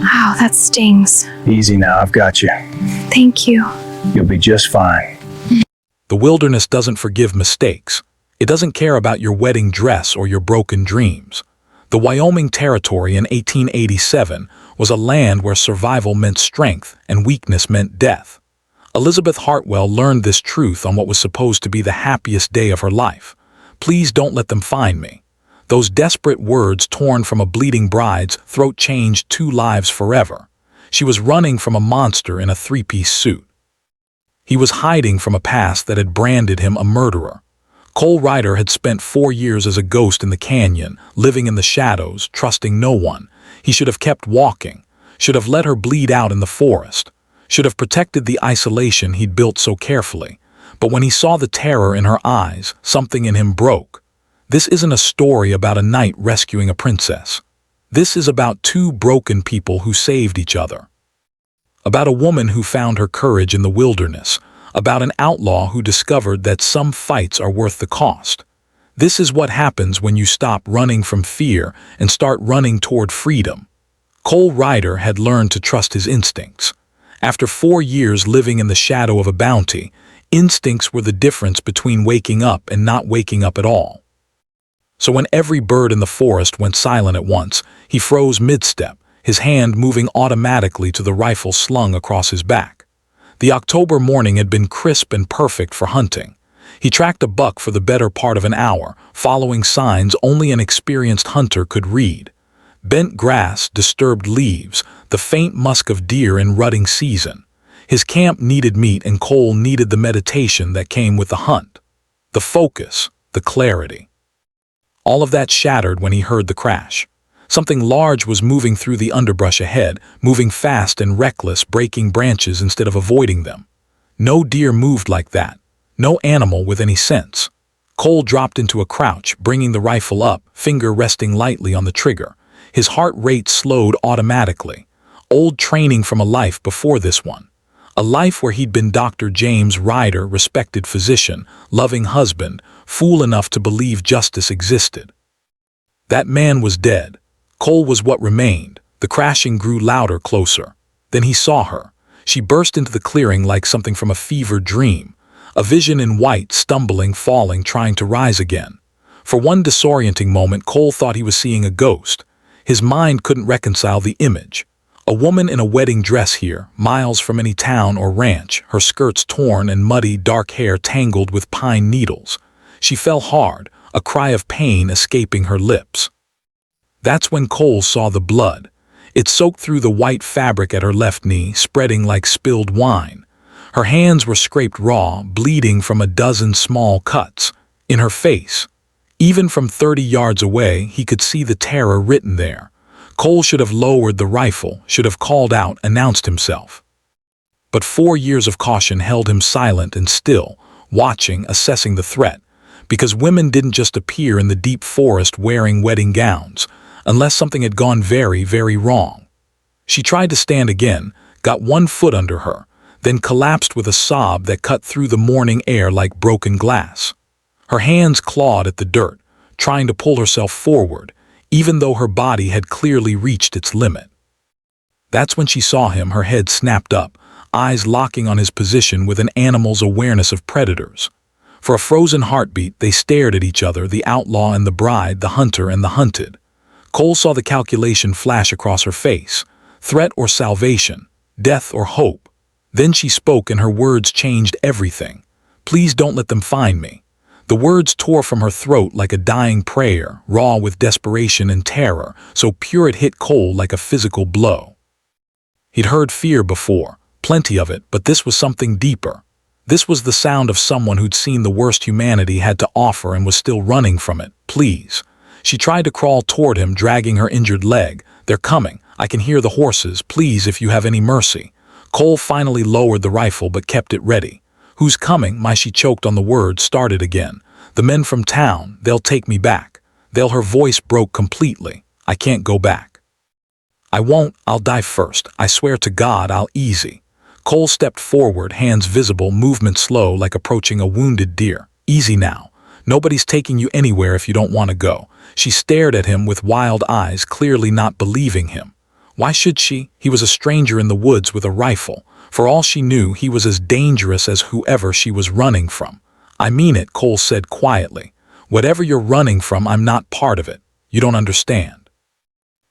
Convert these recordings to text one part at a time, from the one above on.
Ow, that stings. Easy now, I've got you. Thank you. You'll be just fine. The wilderness doesn't forgive mistakes. It doesn't care about your wedding dress or your broken dreams. The Wyoming Territory in 1887 was a land where survival meant strength and weakness meant death. Elizabeth Hartwell learned this truth on what was supposed to be the happiest day of her life. Please don't let them find me. Those desperate words torn from a bleeding bride's throat changed 2 lives forever. She was running from a monster in a 3-piece suit. He was hiding from a past that had branded him a murderer. Ryder had spent 4 years as a ghost in the canyon, living in the shadows, trusting no one. He should have kept walking, should have let her bleed out in the forest, should have protected the isolation he'd built so carefully. But when he saw the terror in her eyes, something in him broke. This isn't a story about a knight rescuing a princess. This is about 2 broken people who saved each other. About a woman who found her courage in the wilderness. About an outlaw who discovered that some fights are worth the cost. This is what happens when you stop running from fear and start running toward freedom. Ryder had learned to trust his instincts. After 4 years living in the shadow of a bounty, instincts were the difference between waking up and not waking up at all. So when every bird in the forest went silent at once, he froze mid-step, his hand moving automatically to the rifle slung across his back. The October morning had been crisp and perfect for hunting. He tracked a buck for the better part of an hour, following signs only an experienced hunter could read. Bent grass, disturbed leaves, the faint musk of deer in rutting season. His camp needed meat and Cole needed the meditation that came with the hunt. The focus, the clarity. All of that shattered when he heard the crash. Something large was moving through the underbrush ahead, moving fast and reckless, breaking branches instead of avoiding them. No deer moved like that. No animal with any sense. Cole dropped into a crouch, bringing the rifle up, finger resting lightly on the trigger. His heart rate slowed automatically. Old training from a life before this one. A life where he'd been Dr. James Ryder, respected physician, loving husband, fool enough to believe justice existed. That man was dead. Cole was what remained. The crashing grew louder, closer. Then he saw her. She burst into the clearing like something from a fevered dream. A vision in white, stumbling, falling, trying to rise again. For one disorienting moment, Cole thought he was seeing a ghost. His mind couldn't reconcile the image. A woman in a wedding dress here, miles from any town or ranch, her skirts torn and muddy, dark hair tangled with pine needles. She fell hard, a cry of pain escaping her lips. That's when Cole saw the blood. It soaked through the white fabric at her left knee, spreading like spilled wine. Her hands were scraped raw, bleeding from a dozen small cuts. In her face. Even from 30 yards away, he could see the terror written there. Cole should have lowered the rifle, should have called out, announced himself. But 4 years of caution held him silent and still, watching, assessing the threat. Because women didn't just appear in the deep forest wearing wedding gowns, unless something had gone very, very wrong. She tried to stand again, got 1 foot under her, then collapsed with a sob that cut through the morning air like broken glass. Her hands clawed at the dirt, trying to pull herself forward, even though her body had clearly reached its limit. That's when she saw him, her head snapped up, eyes locking on his position with an animal's awareness of predators. For a frozen heartbeat, they stared at each other, the outlaw and the bride, the hunter and the hunted. Cole saw the calculation flash across her face. Threat or salvation, death or hope. Then she spoke and her words changed everything. Please don't let them find me. The words tore from her throat like a dying prayer, raw with desperation and terror, so pure it hit Cole like a physical blow. He'd heard fear before, plenty of it, but this was something deeper. This was the sound of someone who'd seen the worst humanity had to offer and was still running from it. Please. She tried to crawl toward him, dragging her injured leg. They're coming. I can hear the horses. Please, if you have any mercy. Cole finally lowered the rifle but kept it ready. Who's coming? She choked on the word, started again. The men from town, they'll take me back. Her voice broke completely. I can't go back. I won't, I'll die first. I swear to God, I'll easy. Cole stepped forward, hands visible, movement slow like approaching a wounded deer. Easy now. Nobody's taking you anywhere if you don't want to go. She stared at him with wild eyes, clearly not believing him. Why should she? He was a stranger in the woods with a rifle. For all she knew, he was as dangerous as whoever she was running from. I mean it, Cole said quietly. Whatever you're running from, I'm not part of it. You don't understand.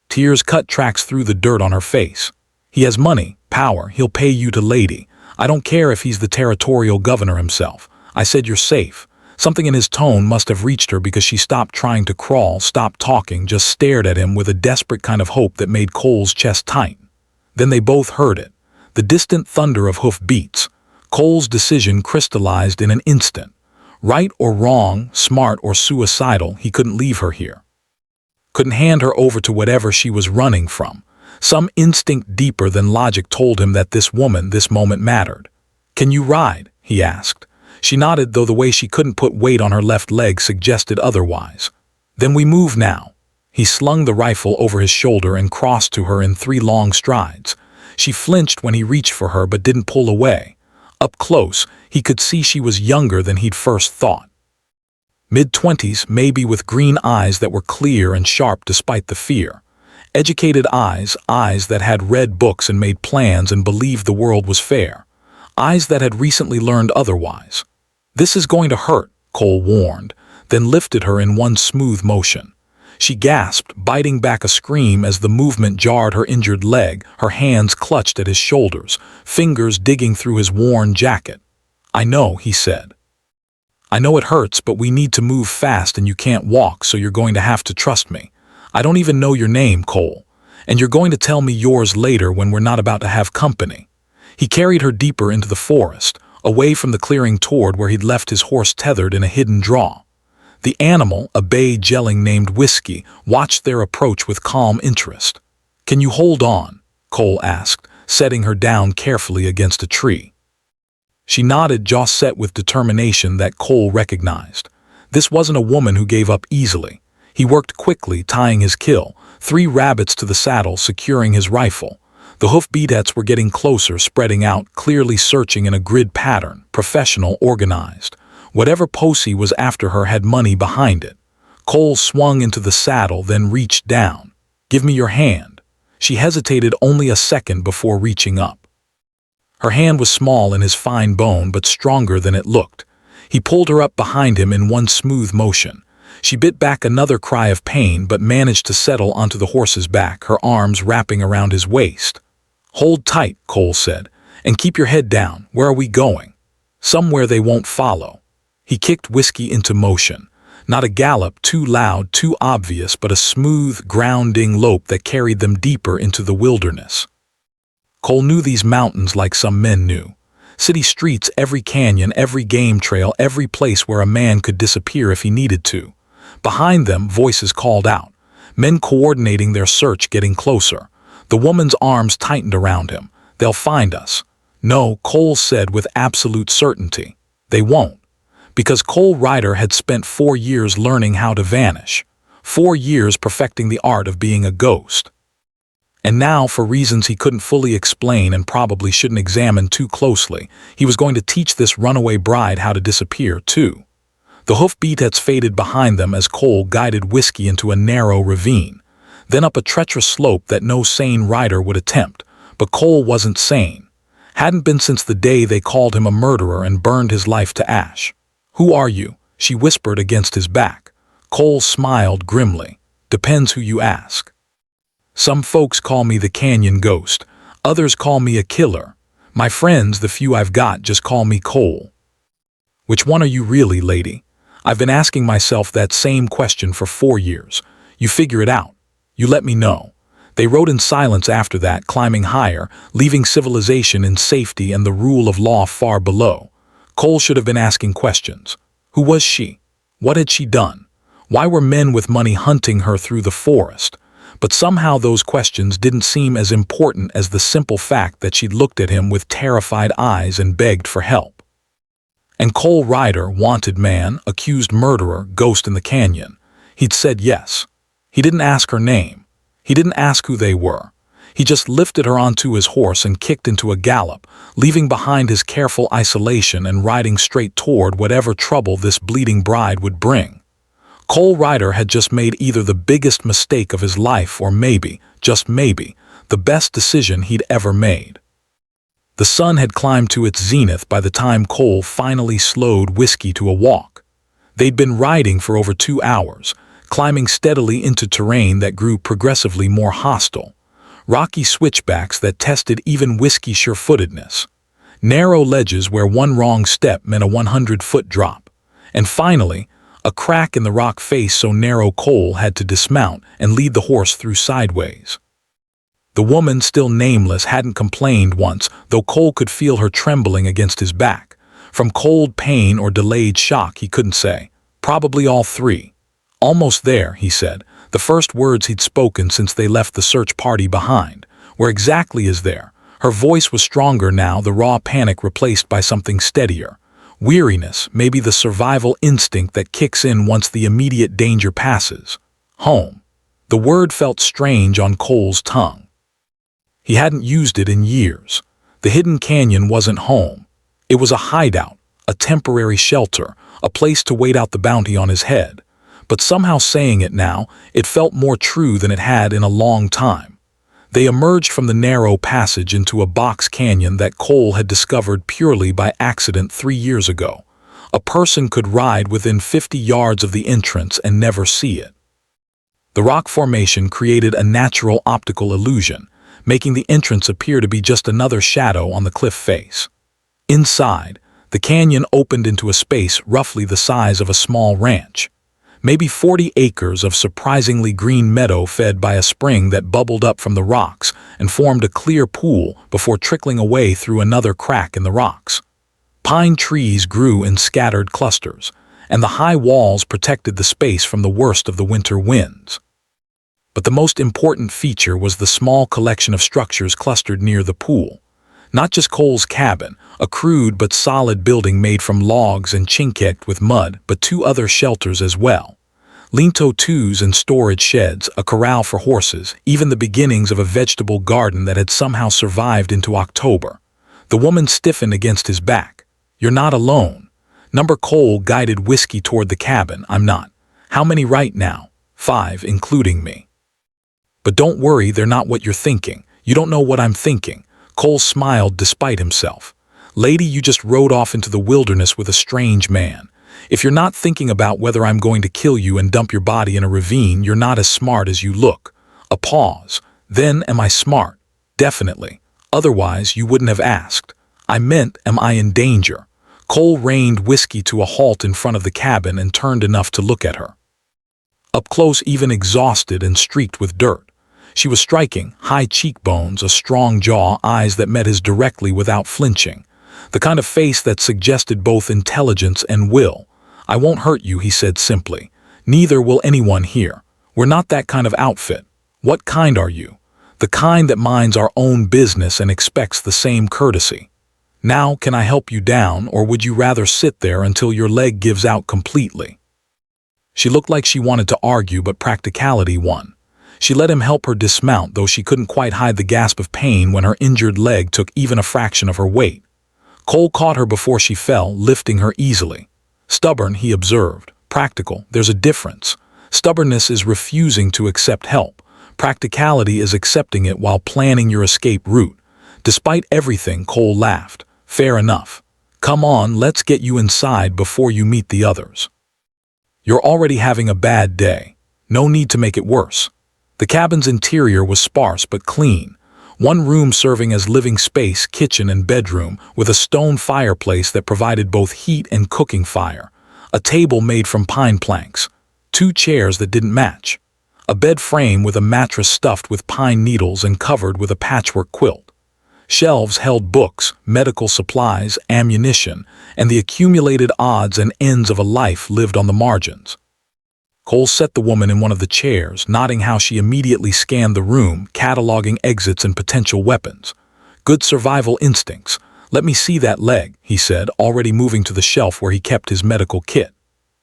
Tears cut tracks through the dirt on her face. He has money, power, he'll pay you to lady. I don't care if he's the territorial governor himself. I said you're safe. Something in his tone must have reached her because she stopped trying to crawl, stopped talking, just stared at him with a desperate kind of hope that made Cole's chest tighten. Then they both heard it. The distant thunder of hoof beats. Cole's decision crystallized in an instant. Right or wrong, smart or suicidal, he couldn't leave her here. Couldn't hand her over to whatever she was running from. Some instinct deeper than logic told him that this woman, this moment mattered. Can you ride? He asked. She nodded, though the way she couldn't put weight on her left leg suggested otherwise. Then we move now. He slung the rifle over his shoulder and crossed to her in 3 long strides. She flinched when he reached for her but didn't pull away. Up close, he could see she was younger than he'd first thought. Mid-20s, maybe, with green eyes that were clear and sharp despite the fear. Educated eyes, eyes that had read books and made plans and believed the world was fair. Eyes that had recently learned otherwise. This is going to hurt, Cole warned, then lifted her in one smooth motion. She gasped, biting back a scream as the movement jarred her injured leg, her hands clutched at his shoulders, fingers digging through his worn jacket. I know, he said. I know it hurts, but we need to move fast and you can't walk, so you're going to have to trust me. I don't even know your name, Cole, and you're going to tell me yours later when we're not about to have company. He carried her deeper into the forest, away from the clearing toward where he'd left his horse tethered in a hidden draw. The animal, a bay gelling named Whiskey, watched their approach with calm interest. Can you hold on? Cole asked, setting her down carefully against a tree. She nodded, jaw set with determination that Cole recognized. This wasn't a woman who gave up easily. He worked quickly, tying his kill, 3 rabbits to the saddle, securing his rifle. The hoof-beats were getting closer, spreading out, clearly searching in a grid pattern, professional, organized. Whatever posse was after her had money behind it. Cole swung into the saddle, then reached down. Give me your hand. She hesitated only a second before reaching up. Her hand was small in his fine bone, but stronger than it looked. He pulled her up behind him in one smooth motion. She bit back another cry of pain, but managed to settle onto the horse's back, her arms wrapping around his waist. Hold tight, Cole said, and keep your head down. Where are we going? Somewhere they won't follow. He kicked Whiskey into motion. Not a gallop, too loud, too obvious, but a smooth, grounding lope that carried them deeper into the wilderness. Cole knew these mountains like some men knew. City streets, every canyon, every game trail, every place where a man could disappear if he needed to. Behind them, voices called out. Men coordinating their search, getting closer. The woman's arms tightened around him. They'll find us. No, Cole said with absolute certainty. They won't. Because Cole Ryder had spent 4 years learning how to vanish. 4 years perfecting the art of being a ghost. And now, for reasons he couldn't fully explain and probably shouldn't examine too closely, he was going to teach this runaway bride how to disappear, too. The hoof-beats faded behind them as Cole guided Whiskey into a narrow ravine, then up a treacherous slope that no sane rider would attempt. But Cole wasn't sane. Hadn't been since the day they called him a murderer and burned his life to ash. Who are you? She whispered against his back. Cole smiled grimly. Depends who you ask. Some folks call me the Canyon Ghost. Others call me a killer. My friends, the few I've got, just call me Cole. Which one are you really, lady? I've been asking myself that same question for 4 years. You figure it out. You let me know. They rode in silence after that, climbing higher, leaving civilization in safety and the rule of law far below. Cole should have been asking questions. Who was she? What had she done? Why were men with money hunting her through the forest? But somehow those questions didn't seem as important as the simple fact that she'd looked at him with terrified eyes and begged for help. And Cole Ryder, wanted man, accused murderer, ghost in the canyon. He'd said yes. He didn't ask her name. He didn't ask who they were. He just lifted her onto his horse and kicked into a gallop, leaving behind his careful isolation and riding straight toward whatever trouble this bleeding bride would bring. Cole Ryder had just made either the biggest mistake of his life or maybe, just maybe, the best decision he'd ever made. The sun had climbed to its zenith by the time Cole finally slowed Whiskey to a walk. They'd been riding for over 2 hours, climbing steadily into terrain that grew progressively more hostile. Rocky switchbacks that tested even Whiskey's sure-footedness. Narrow ledges where one wrong step meant a 100-foot drop. And finally, a crack in the rock face so narrow Cole had to dismount and lead the horse through sideways. The woman, still nameless, hadn't complained once, though Cole could feel her trembling against his back. From cold pain or delayed shock, he couldn't say. Probably all three. Almost there, he said, the first words he'd spoken since they left the search party behind. Where exactly is there? Her voice was stronger now, the raw panic replaced by something steadier. Weariness, maybe the survival instinct that kicks in once the immediate danger passes. Home. The word felt strange on Cole's tongue. He hadn't used it in years. The hidden canyon wasn't home. It was a hideout, a temporary shelter, a place to wait out the bounty on his head. But somehow saying it now, it felt more true than it had in a long time. They emerged from the narrow passage into a box canyon that Cole had discovered purely by accident 3 years ago. A person could ride within 50 yards of the entrance and never see it. The rock formation created a natural optical illusion, making the entrance appear to be just another shadow on the cliff face. Inside, the canyon opened into a space roughly the size of a small ranch. Maybe 40 acres of surprisingly green meadow fed by a spring that bubbled up from the rocks and formed a clear pool before trickling away through another crack in the rocks. Pine trees grew in scattered clusters, and the high walls protected the space from the worst of the winter winds. But the most important feature was the small collection of structures clustered near the pool. Not just Cole's cabin, a crude but solid building made from logs and chinked with mud, but 2 other shelters as well. Lean-to-tos and storage sheds, a corral for horses, even the beginnings of a vegetable garden that had somehow survived into October. The woman stiffened against his back. "You're not alone." Number Cole guided Whiskey toward the cabin. "I'm not." "How many right now?" "5, including me." "But don't worry, they're not what you're thinking. You don't know what I'm thinking." Cole smiled despite himself. "Lady, you just rode off into the wilderness with a strange man. If you're not thinking about whether I'm going to kill you and dump your body in a ravine, you're not as smart as you look." A pause. "Then, am I smart?" "Definitely. Otherwise, you wouldn't have asked." "I meant, am I in danger?" Cole reined Whiskey to a halt in front of the cabin and turned enough to look at her. Up close, even exhausted and streaked with dirt. She was striking, high cheekbones, a strong jaw, eyes that met his directly without flinching. The kind of face that suggested both intelligence and will. "I won't hurt you," he said simply. "Neither will anyone here. We're not that kind of outfit." "What kind are you?" "The kind that minds our own business and expects the same courtesy." "Now, can I help you down, or would you rather sit there until your leg gives out completely?" She looked like she wanted to argue, but practicality won. She let him help her dismount, though she couldn't quite hide the gasp of pain when her injured leg took even a fraction of her weight. Cole caught her before she fell, lifting her easily. "Stubborn," he observed. "Practical. There's a difference. Stubbornness is refusing to accept help. Practicality is accepting it while planning your escape route." Despite everything, Cole laughed. "Fair enough. Come on, let's get you inside before you meet the others. You're already having a bad day. No need to make it worse." The cabin's interior was sparse but clean. One room serving as living space, kitchen and bedroom, with a stone fireplace that provided both heat and cooking fire. A table made from pine planks. 2 chairs that didn't match. A bed frame with a mattress stuffed with pine needles and covered with a patchwork quilt. Shelves held books, medical supplies, ammunition, and the accumulated odds and ends of a life lived on the margins. Cole set the woman in one of the chairs, noting how she immediately scanned the room, cataloging exits and potential weapons. "Good survival instincts. Let me see that leg," he said, already moving to the shelf where he kept his medical kit.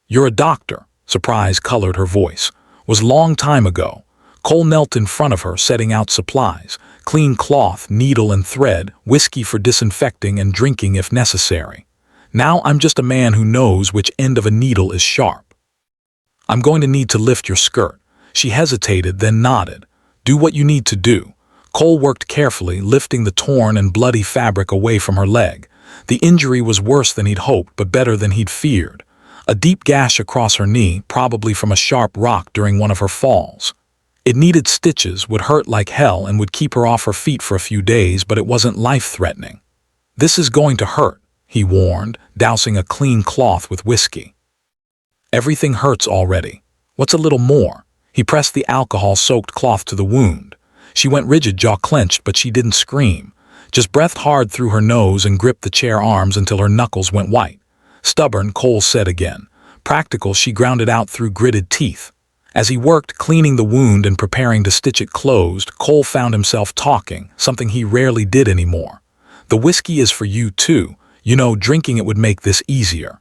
"You're a doctor." Surprise colored her voice. "Was long time ago." Cole knelt in front of her, setting out supplies. Clean cloth, needle and thread, whiskey for disinfecting and drinking if necessary. "Now I'm just a man who knows which end of a needle is sharp." "I'm going to need to lift your skirt." She hesitated, then nodded. "Do what you need to do." Cole worked carefully, lifting the torn and bloody fabric away from her leg. The injury was worse than he'd hoped, but better than he'd feared. A deep gash across her knee, probably from a sharp rock during one of her falls. It needed stitches, would hurt like hell, and would keep her off her feet for a few days, but it wasn't life-threatening. "This is going to hurt," he warned, dousing a clean cloth with whiskey. "Everything hurts already. What's a little more?" He pressed the alcohol-soaked cloth to the wound. She went rigid, jaw clenched, but she didn't scream. Just breathed hard through her nose and gripped the chair arms until her knuckles went white. "Stubborn," Cole said again. Practical, she ground it out through gritted teeth. As he worked, cleaning the wound and preparing to stitch it closed, Cole found himself talking, something he rarely did anymore. "The whiskey is for you, too. You know, drinking it would make this easier.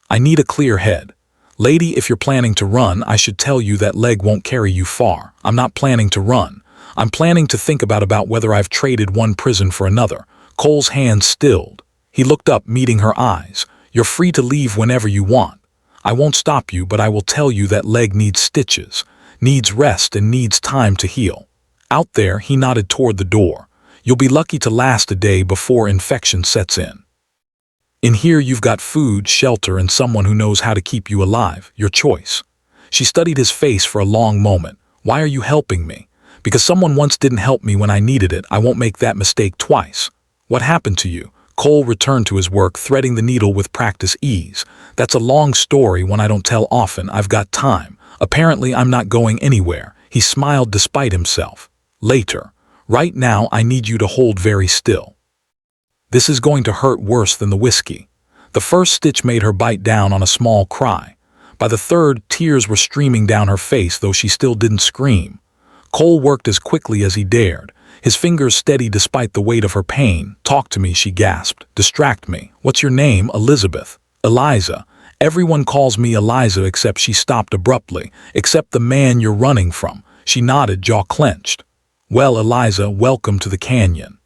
I need a clear head. Lady, if you're planning to run, I should tell you that leg won't carry you far. I'm not planning to run. I'm planning to think about whether I've traded one prison for another." Cole's hands stilled. He looked up, meeting her eyes. "You're free to leave whenever you want. I won't stop you, but I will tell you that leg needs stitches, needs rest, and needs time to heal." Out there, he nodded toward the door. "You'll be lucky to last a day before infection sets in. In here you've got food, shelter, and someone who knows how to keep you alive. Your choice." She studied his face for a long moment. "Why are you helping me?" "Because someone once didn't help me when I needed it. I won't make that mistake twice." "What happened to you?" Cole returned to his work, threading the needle with practice ease. "That's a long story, one I don't tell often. I've got time. Apparently I'm not going anywhere." He smiled despite himself. "Later. Right now I need you to hold very still. This is going to hurt worse than the whiskey." The first stitch made her bite down on a small cry. By the third, tears were streaming down her face, though she still didn't scream. Cole worked as quickly as he dared, his fingers steady despite the weight of her pain. "Talk to me," she gasped. "Distract me. What's your name?" "Elizabeth." "Eliza. Everyone calls me Eliza," except she stopped abruptly. "Except the man you're running from." She nodded, jaw clenched. "Well, Eliza, welcome to the canyon.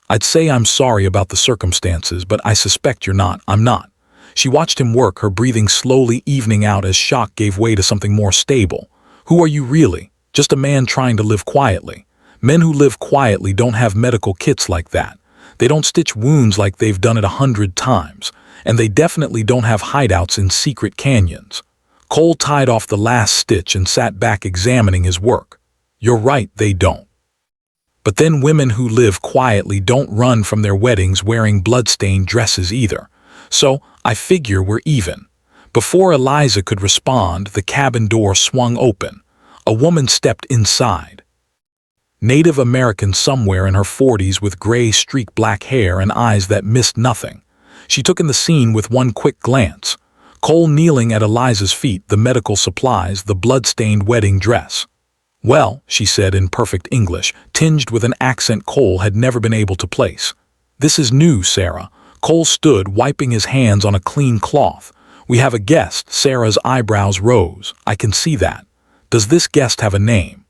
I'd say I'm sorry about the circumstances, but I suspect you're not." "I'm not." She watched him work, her breathing slowly evening out as shock gave way to something more stable. "Who are you really?" "Just a man trying to live quietly." Men who live quietly don't have medical kits like that. They don't stitch wounds like they've done it 100 times. And they definitely don't have hideouts in secret canyons. Cole tied off the last stitch and sat back examining his work. "You're right, they don't. But then women who live quietly don't run from their weddings wearing bloodstained dresses either. So I figure we're even." Before Eliza could respond, the cabin door swung open. A woman stepped inside. Native American somewhere in her 40s with gray streaked black hair and eyes that missed nothing. She took in the scene with one quick glance. Cole kneeling at Eliza's feet, the medical supplies, the blood-stained wedding dress. "Well," she said in perfect English, tinged with an accent Cole had never been able to place. "This is new, Sarah." Cole stood, wiping his hands on a clean cloth. "We have a guest." Sarah's eyebrows rose. "I can see that. Does this guest have a name?"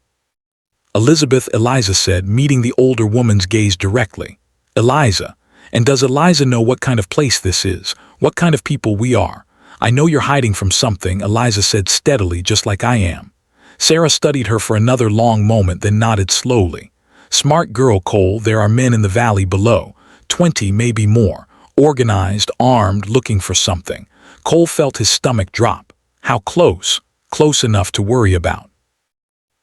"Elizabeth," Eliza said, meeting the older woman's gaze directly. "Eliza. And does Eliza know what kind of place this is? What kind of people we are?" "I know you're hiding from something," Eliza said steadily, "just like I am." Sarah studied her for another long moment, then nodded slowly. "Smart girl, Cole. There are men in the valley below. 20, maybe more. Organized, armed, looking for something." Cole felt his stomach drop. How close? Close enough to worry about.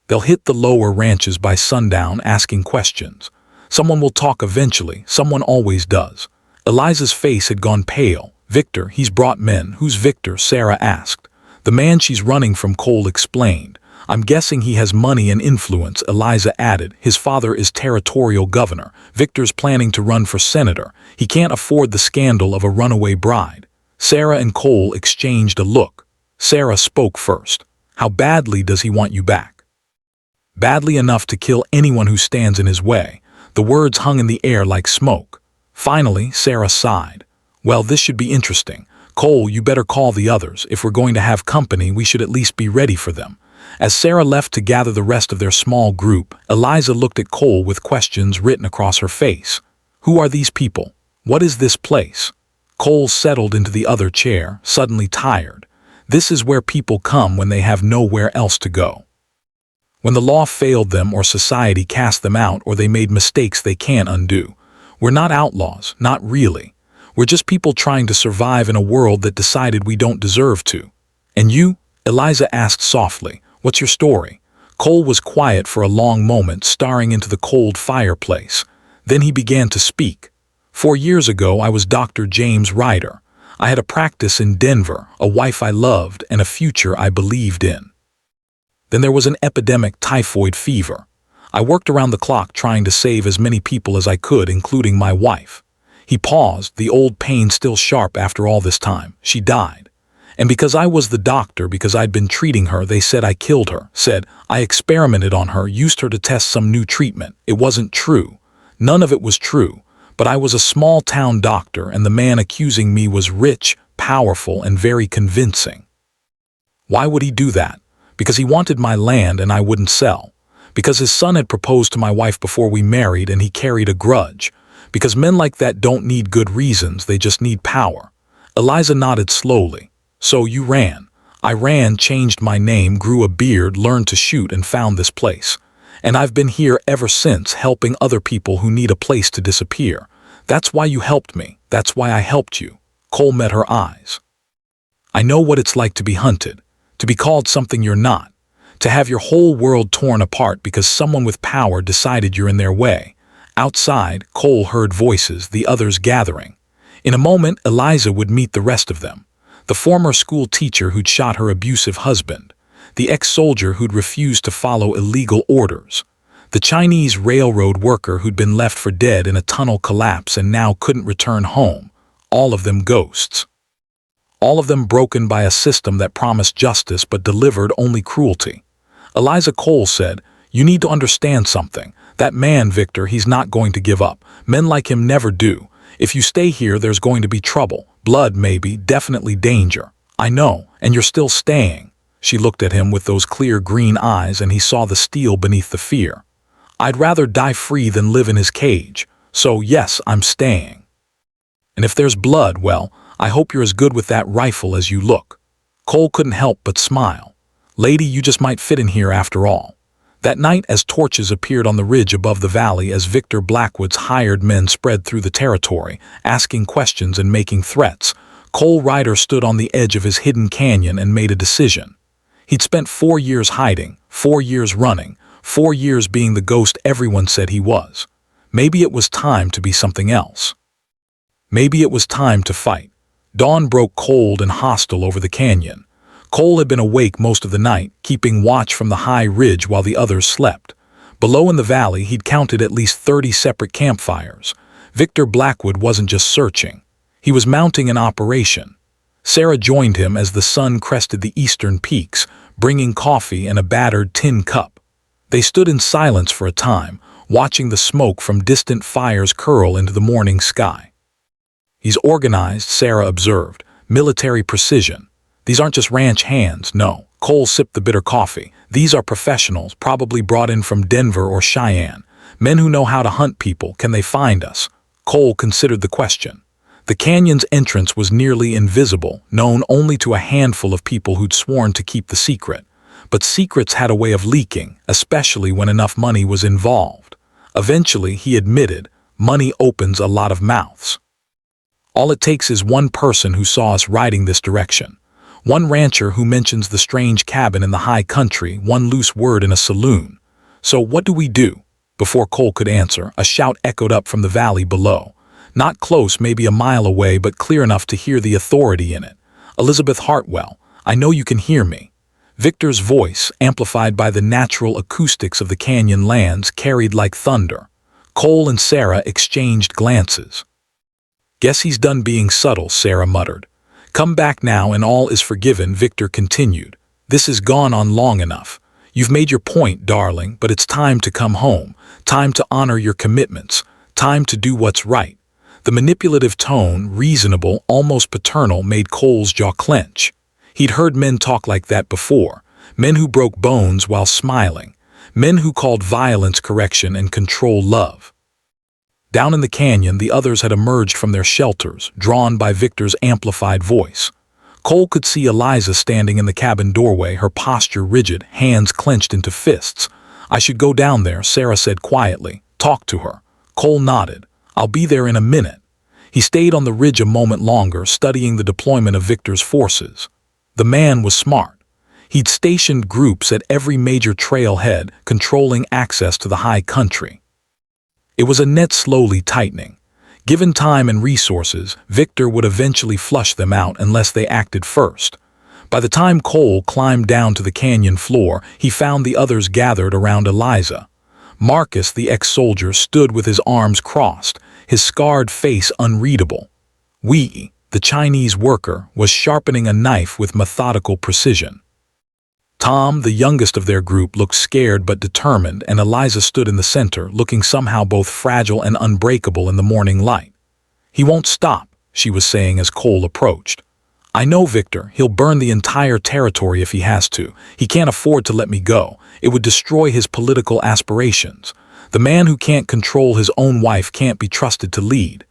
"They'll hit the lower ranches by sundown, asking questions. Someone will talk eventually. Someone always does." Eliza's face had gone pale. "Victor, he's brought men." "Who's Victor?" Sarah asked. "The man she's running from," Cole explained. "I'm guessing he has money and influence," Eliza added. "His father is territorial governor. Victor's planning to run for senator. He can't afford the scandal of a runaway bride." Sarah and Cole exchanged a look. Sarah spoke first. "How badly does he want you back?" "Badly enough to kill anyone who stands in his way." The words hung in the air like smoke. Finally, Sarah sighed. "Well, this should be interesting. Cole, you better call the others. If we're going to have company, we should at least be ready for them." As Sarah left to gather the rest of their small group, Eliza looked at Cole with questions written across her face. "Who are these people? What is this place?" Cole settled into the other chair, suddenly tired. "This is where people come when they have nowhere else to go." When the law failed them or society cast them out or they made mistakes they can't undo. We're not outlaws, not really. We're just people trying to survive in a world that decided we don't deserve to. And you? Eliza asked softly. What's your story? Cole was quiet for a long moment, staring into the cold fireplace. Then he began to speak. 4 years ago, I was Dr. James Ryder. I had a practice in Denver, a wife I loved, and a future I believed in. Then there was an epidemic typhoid fever. I worked around the clock trying to save as many people as I could, including my wife. He paused, the old pain still sharp after all this time. She died. And because I was the doctor, because I'd been treating her, they said I killed her, said I experimented on her, used her to test some new treatment. It wasn't true. None of it was true. But I was a small-town doctor, and the man accusing me was rich, powerful, and very convincing. Why would he do that? Because he wanted my land and I wouldn't sell. Because his son had proposed to my wife before we married and he carried a grudge. Because men like that don't need good reasons, they just need power. Eliza nodded slowly. So you ran. I ran, changed my name, grew a beard, learned to shoot, and found this place. And I've been here ever since, helping other people who need a place to disappear. That's why you helped me. That's why I helped you. Cole met her eyes. I know what it's like to be hunted, to be called something you're not, to have your whole world torn apart because someone with power decided you're in their way. Outside, Cole heard voices, the others gathering. In a moment, Eliza would meet the rest of them. The former school teacher who'd shot her abusive husband. The ex-soldier who'd refused to follow illegal orders. The Chinese railroad worker who'd been left for dead in a tunnel collapse and now couldn't return home. All of them ghosts. All of them broken by a system that promised justice but delivered only cruelty. Eliza Cole said, "You need to understand something. That man, Victor, he's not going to give up. Men like him never do. If you stay here, there's going to be trouble. Blood, maybe, definitely danger. I know, and you're still staying." She looked at him with those clear green eyes and he saw the steel beneath the fear. "I'd rather die free than live in his cage. So yes, I'm staying. And if there's blood, well, I hope you're as good with that rifle as you look." Cole couldn't help but smile. "Lady, you just might fit in here after all." That night, as torches appeared on the ridge above the valley, as Victor Blackwood's hired men spread through the territory, asking questions and making threats, Cole Ryder stood on the edge of his hidden canyon and made a decision. He'd spent 4 years hiding, 4 years running, 4 years being the ghost everyone said he was. Maybe it was time to be something else. Maybe it was time to fight. Dawn broke cold and hostile over the canyon. Cole had been awake most of the night, keeping watch from the high ridge while the others slept. Below in the valley, he'd counted at least 30 separate campfires. Victor Blackwood wasn't just searching. He was mounting an operation. Sarah joined him as the sun crested the eastern peaks, bringing coffee and a battered tin cup. They stood in silence for a time, watching the smoke from distant fires curl into the morning sky. "He's organized," Sarah observed. "Military precision. These aren't just ranch hands, no." Cole sipped the bitter coffee. "These are professionals, probably brought in from Denver or Cheyenne. Men who know how to hunt people. Can they find us?" Cole considered the question. The canyon's entrance was nearly invisible, known only to a handful of people who'd sworn to keep the secret. But secrets had a way of leaking, especially when enough money was involved. Eventually, he admitted, money opens a lot of mouths. All it takes is one person who saw us riding this direction. One rancher who mentions the strange cabin in the high country, one loose word in a saloon. "So what do we do?" Before Cole could answer, a shout echoed up from the valley below. Not close, maybe a mile away, but clear enough to hear the authority in it. "Elizabeth Hartwell, I know you can hear me." Victor's voice, amplified by the natural acoustics of the canyon lands, carried like thunder. Cole and Sarah exchanged glances. "Guess he's done being subtle," Sarah muttered. "Come back now and all is forgiven," Victor continued. "This has gone on long enough. You've made your point, darling, but it's time to come home, time to honor your commitments, time to do what's right." The manipulative tone, reasonable, almost paternal, made Cole's jaw clench. He'd heard men talk like that before, men who broke bones while smiling, men who called violence correction and control love. Down in the canyon, the others had emerged from their shelters, drawn by Victor's amplified voice. Cole could see Eliza standing in the cabin doorway, her posture rigid, hands clenched into fists. "I should go down there," Sarah said quietly. "Talk to her." Cole nodded. "I'll be there in a minute." He stayed on the ridge a moment longer, studying the deployment of Victor's forces. The man was smart. He'd stationed groups at every major trailhead, controlling access to the high country. It was a net slowly tightening. Given time and resources, Victor would eventually flush them out unless they acted first. By the time Cole climbed down to the canyon floor, he found the others gathered around Eliza. Marcus, the ex-soldier, stood with his arms crossed, his scarred face unreadable. Wei, the Chinese worker, was sharpening a knife with methodical precision. Tom, the youngest of their group, looked scared but determined, and Eliza stood in the center, looking somehow both fragile and unbreakable in the morning light. "He won't stop," she was saying as Cole approached. "I know Victor. He'll burn the entire territory if he has to. He can't afford to let me go. It would destroy his political aspirations. The man who can't control his own wife can't be trusted to lead."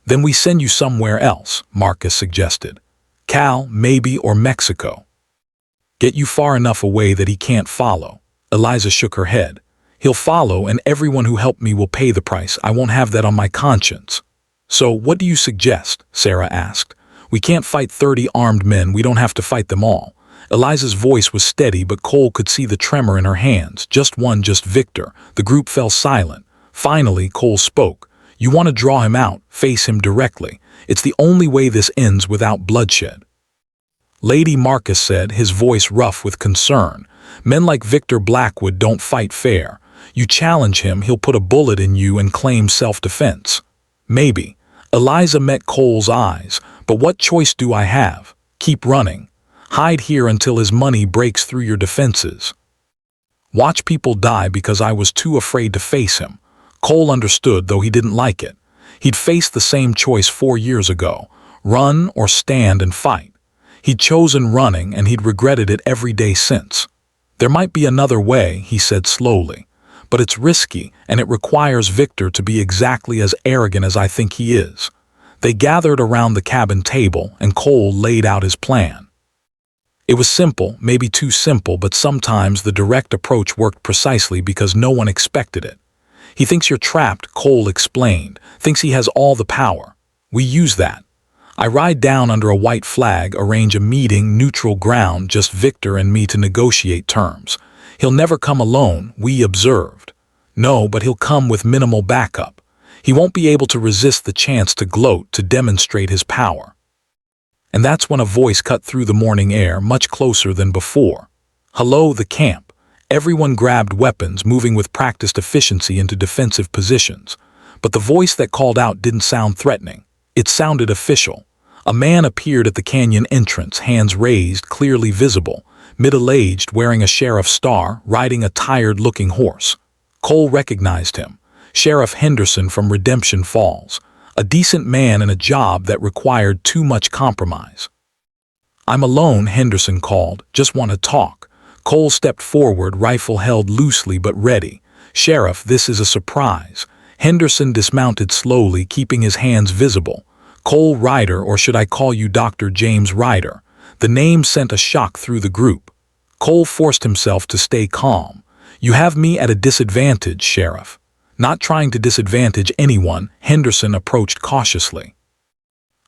"Then we send you somewhere else," Marcus suggested. "Cal, maybe, or Mexico. Get you far enough away that he can't follow." Eliza shook her head. "He'll follow, and everyone who helped me will pay the price. I won't have that on my conscience." "So what do you suggest?" Sarah asked. "We can't fight 30 armed men. We don't have to fight them all." Eliza's voice was steady, but Cole could see the tremor in her hands. "Just one, just Victor." The group fell silent. Finally, Cole spoke. "You want to draw him out, face him directly. It's the only way this ends without bloodshed." Lady Marcus said, his voice rough with concern. "Men like Victor Blackwood don't fight fair. You challenge him, he'll put a bullet in you and claim self-defense." "Maybe." Eliza met Cole's eyes. "But what choice do I have? Keep running. Hide here until his money breaks through your defenses. Watch people die because I was too afraid to face him." Cole understood, though he didn't like it. He'd faced the same choice 4 years ago. Run or stand and fight. He'd chosen running, and he'd regretted it every day since. "There might be another way," he said slowly. "But it's risky, and it requires Victor to be exactly as arrogant as I think he is." They gathered around the cabin table, and Cole laid out his plan. It was simple, maybe too simple, but sometimes the direct approach worked precisely because no one expected it. "He thinks you're trapped," Cole explained. "Thinks he has all the power. We use that. I ride down under a white flag, arrange a meeting, neutral ground, just Victor and me to negotiate terms. He'll never come alone," we observed. "No, but he'll come with minimal backup. He won't be able to resist the chance to gloat, to demonstrate his power." And that's when a voice cut through the morning air, much closer than before. "Hello, the camp." Everyone grabbed weapons, moving with practiced efficiency into defensive positions. But the voice that called out didn't sound threatening. It sounded official. A man appeared at the canyon entrance, hands raised, clearly visible, middle-aged, wearing a sheriff's star, riding a tired-looking horse. Cole recognized him. Sheriff Henderson from Redemption Falls. A decent man in a job that required too much compromise. "I'm alone," Henderson called. "Just want to talk." Cole stepped forward, rifle held loosely but ready. "Sheriff, this is a surprise." Henderson dismounted slowly, keeping his hands visible. "Cole Ryder, or should I call you Dr. James Ryder?" The name sent a shock through the group. Cole forced himself to stay calm. "You have me at a disadvantage, Sheriff." Not trying to disadvantage anyone, Henderson approached cautiously.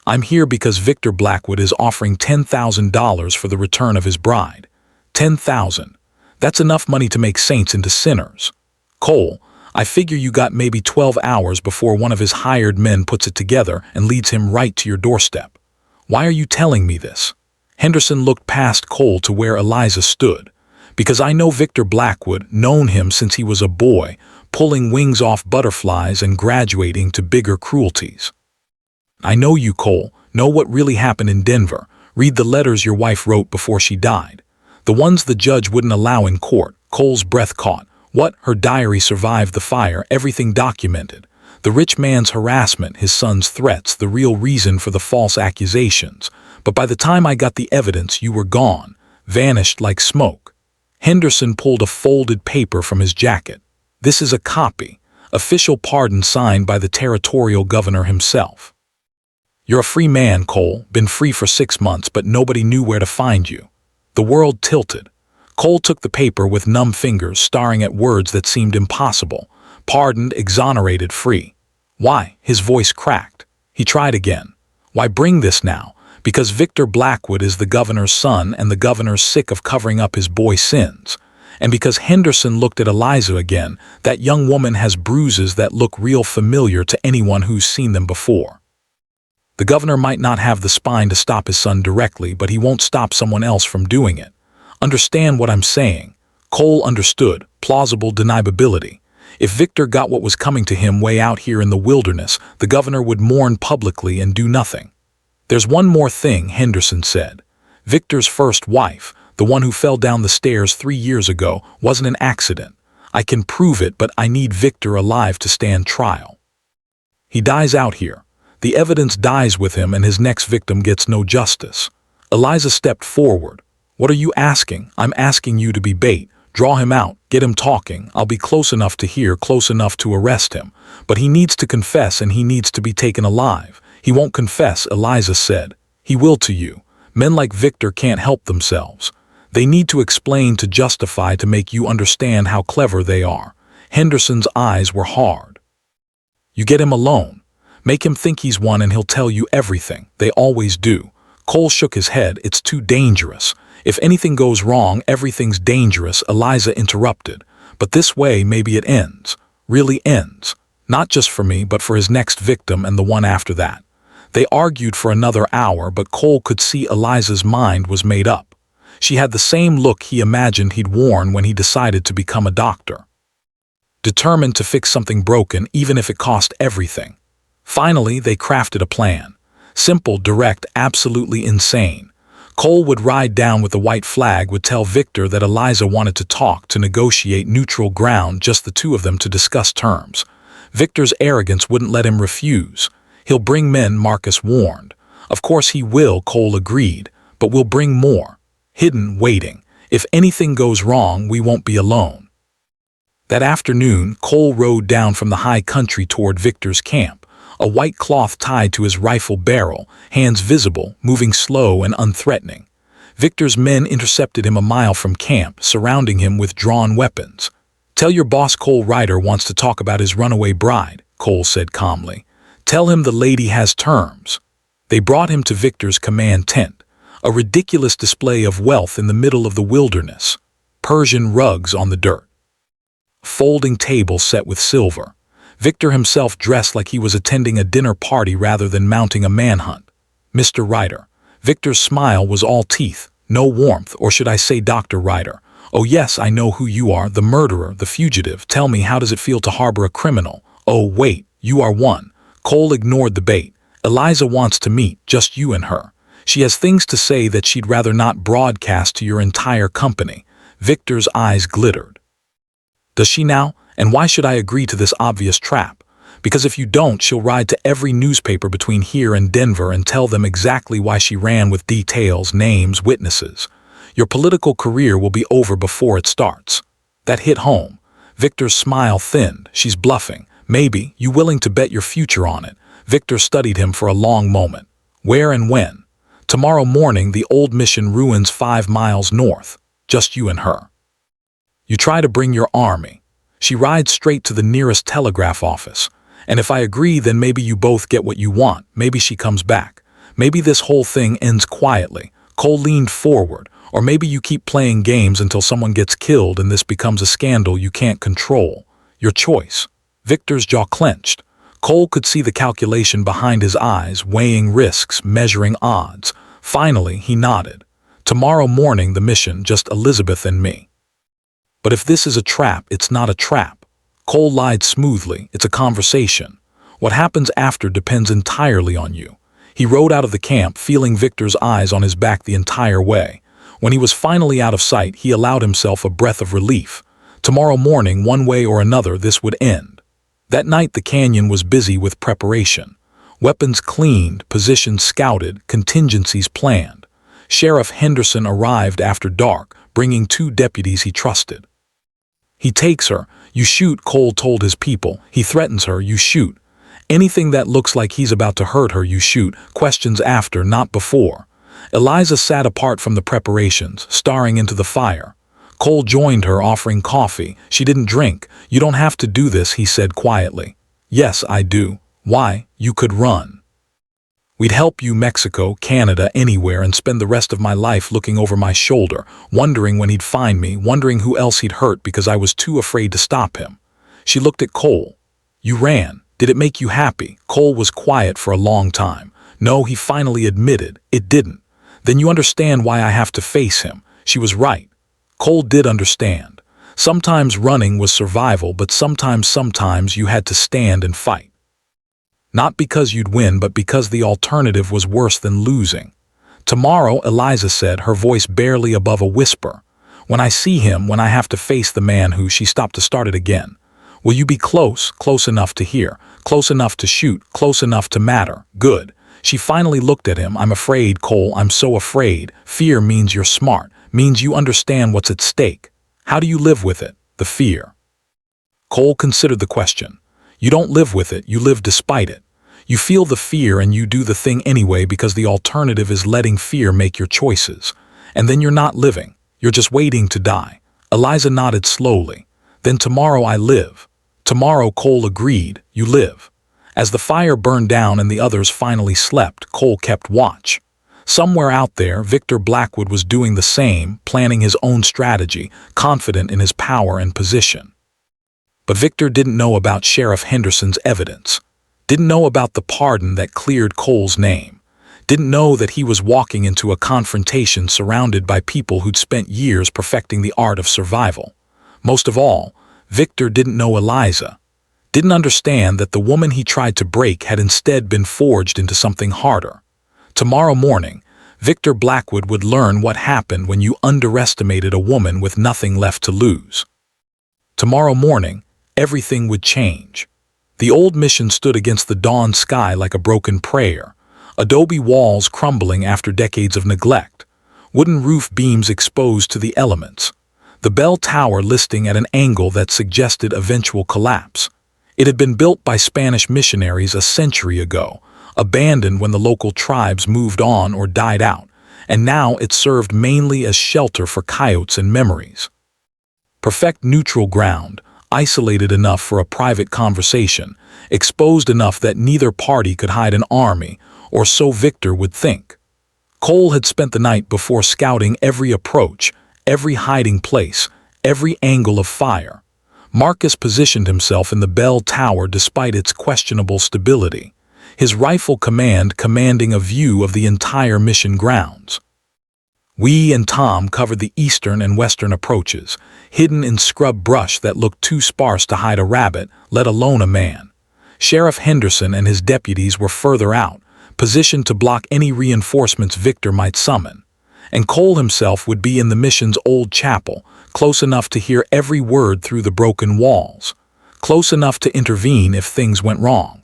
"I'm here because Victor Blackwood is offering $10,000 for the return of his bride." $10,000. That's enough money to make saints into sinners. "Cole, I figure you got maybe 12 hours before one of his hired men puts it together and leads him right to your doorstep. Why are you telling me this?" Henderson looked past Cole to where Eliza stood. "Because I know Victor Blackwood, known him since he was a boy, pulling wings off butterflies and graduating to bigger cruelties. I know you, Cole, know what really happened in Denver. Read the letters your wife wrote before she died. The ones the judge wouldn't allow in court." Cole's breath caught. "What? Her diary survived the fire, everything documented. The rich man's harassment, his son's threats, the real reason for the false accusations. But by the time I got the evidence, you were gone, vanished like smoke." Henderson pulled a folded paper from his jacket. "This is a copy, official pardon signed by the territorial governor himself." You're a free man, Cole, been free for 6 months, but nobody knew where to find you. The world tilted. Cole took the paper with numb fingers, staring at words that seemed impossible. Pardoned, exonerated, free. Why? His voice cracked. He tried again. Why bring this now? Because Victor Blackwood is the governor's son and the governor's sick of covering up his boy's sins. And because Henderson looked at Eliza again, that young woman has bruises that look real familiar to anyone who's seen them before. The governor might not have the spine to stop his son directly, but he won't stop someone else from doing it. Understand what I'm saying. Cole understood. Plausible deniability. If Victor got what was coming to him way out here in the wilderness, the governor would mourn publicly and do nothing. There's one more thing, Henderson said. Victor's first wife, the one who fell down the stairs 3 years ago, wasn't an accident. I can prove it, but I need Victor alive to stand trial. He dies out here. The evidence dies with him and his next victim gets no justice. Eliza stepped forward. What are you asking? I'm asking you to be bait. Draw him out, get him talking. I'll be close enough to hear, close enough to arrest him. But he needs to confess and he needs to be taken alive. He won't confess, Eliza said. He will to you. Men like Victor can't help themselves. They need to explain, to justify, to make you understand how clever they are. Henderson's eyes were hard. You get him alone. Make him think he's one and he'll tell you everything. They always do. Cole shook his head. It's too dangerous. If anything goes wrong, everything's dangerous, Eliza interrupted. But this way, maybe it ends. Really ends. Not just for me, but for his next victim and the one after that. They argued for another hour, but Cole could see Eliza's mind was made up. She had the same look he imagined he'd worn when he decided to become a doctor. Determined to fix something broken, even if it cost everything. Finally, they crafted a plan. Simple, direct, absolutely insane. Cole would ride down with the white flag, would tell Victor that Eliza wanted to talk, to negotiate neutral ground, just the two of them to discuss terms. Victor's arrogance wouldn't let him refuse. He'll bring men, Marcus warned. Of course he will, Cole agreed, but we'll bring more. Hidden, waiting. If anything goes wrong, we won't be alone. That afternoon, Cole rode down from the high country toward Victor's camp, a white cloth tied to his rifle barrel, hands visible, moving slow and unthreatening. Victor's men intercepted him a mile from camp, surrounding him with drawn weapons. Tell your boss Cole Ryder wants to talk about his runaway bride, Cole said calmly. Tell him the lady has terms. They brought him to Victor's command tent, a ridiculous display of wealth in the middle of the wilderness. Persian rugs on the dirt. Folding table set with silver. Victor himself dressed like he was attending a dinner party rather than mounting a manhunt. Mr. Ryder. Victor's smile was all teeth, no warmth, or should I say Dr. Ryder. Oh yes, I know who you are, the murderer, the fugitive. Tell me, how does it feel to harbor a criminal? Oh wait, you are one. Cole ignored the bait. Eliza wants to meet, just you and her. She has things to say that she'd rather not broadcast to your entire company. Victor's eyes glittered. Does she now? And why should I agree to this obvious trap? Because if you don't, she'll ride to every newspaper between here and Denver and tell them exactly why she ran, with details, names, witnesses. Your political career will be over before it starts. That hit home. Victor's smile thinned. She's bluffing. Maybe. You willing to bet your future on it? Victor studied him for a long moment. Where and when? Tomorrow morning, the old mission ruins 5 miles north. Just you and her. You try to bring your army. She rides straight to the nearest telegraph office. And if I agree, then maybe you both get what you want. Maybe she comes back. Maybe this whole thing ends quietly. Cole leaned forward. Or maybe you keep playing games until someone gets killed and this becomes a scandal you can't control. Your choice. Victor's jaw clenched. Cole could see the calculation behind his eyes, weighing risks, measuring odds. Finally, he nodded. Tomorrow morning, the mission, just Elizabeth and me. But if this is a trap, it's not a trap. Cole lied smoothly. It's a conversation. What happens after depends entirely on you. He rode out of the camp, feeling Victor's eyes on his back the entire way. When he was finally out of sight, he allowed himself a breath of relief. Tomorrow morning, one way or another, this would end. That night, the canyon was busy with preparation. Weapons cleaned, positions scouted, contingencies planned. Sheriff Henderson arrived after dark, bringing 2 deputies he trusted. He takes her. You shoot, Cole told his people. He threatens her. You shoot. Anything that looks like he's about to hurt her, you shoot. Questions after, not before. Eliza sat apart from the preparations, staring into the fire. Cole joined her, offering coffee. She didn't drink. You don't have to do this, he said quietly. Yes, I do. Why? You could run. We'd help you Mexico, Canada, anywhere, and spend the rest of my life looking over my shoulder, wondering when he'd find me, wondering who else he'd hurt because I was too afraid to stop him. She looked at Cole. You ran. Did it make you happy? Cole was quiet for a long time. No, he finally admitted, it didn't. Then you understand why I have to face him. She was right. Cole did understand. Sometimes running was survival, but sometimes you had to stand and fight. Not because you'd win, but because the alternative was worse than losing. Tomorrow, Eliza said, her voice barely above a whisper. When I see him, when I have to face the man who, she stopped to start it again. Will you be close enough to hear, close enough to shoot, close enough to matter? Good. She finally looked at him. I'm afraid, Cole, I'm so afraid. Fear means you're smart, means you understand what's at stake. How do you live with it, the fear? Cole considered the question. You don't live with it, you live despite it. You feel the fear and you do the thing anyway because the alternative is letting fear make your choices. And then you're not living, you're just waiting to die. Eliza nodded slowly. Then tomorrow I live. Tomorrow, Cole agreed, you live. As the fire burned down and the others finally slept, Cole kept watch. Somewhere out there, Victor Blackwood was doing the same, planning his own strategy, confident in his power and position. But Victor didn't know about Sheriff Henderson's evidence, didn't know about the pardon that cleared Cole's name, didn't know that he was walking into a confrontation surrounded by people who'd spent years perfecting the art of survival. Most of all, Victor didn't know Eliza, didn't understand that the woman he tried to break had instead been forged into something harder. Tomorrow morning, Victor Blackwood would learn what happened when you underestimated a woman with nothing left to lose. Tomorrow morning, everything would change. The old mission stood against the dawn sky like a broken prayer, adobe walls crumbling after decades of neglect, wooden roof beams exposed to the elements, the bell tower listing at an angle that suggested eventual collapse. It had been built by Spanish missionaries a century ago, abandoned when the local tribes moved on or died out, and now it served mainly as shelter for coyotes and memories. Perfect neutral ground, isolated enough for a private conversation, exposed enough that neither party could hide an army, or so Victor would think. Cole had spent the night before scouting every approach, every hiding place, every angle of fire. Marcus positioned himself in the bell tower despite its questionable stability, his rifle commanding a view of the entire mission grounds. We and Tom covered the eastern and western approaches, hidden in scrub brush that looked too sparse to hide a rabbit, let alone a man. Sheriff Henderson and his deputies were further out, positioned to block any reinforcements Victor might summon. And Cole himself would be in the mission's old chapel, close enough to hear every word through the broken walls, close enough to intervene if things went wrong.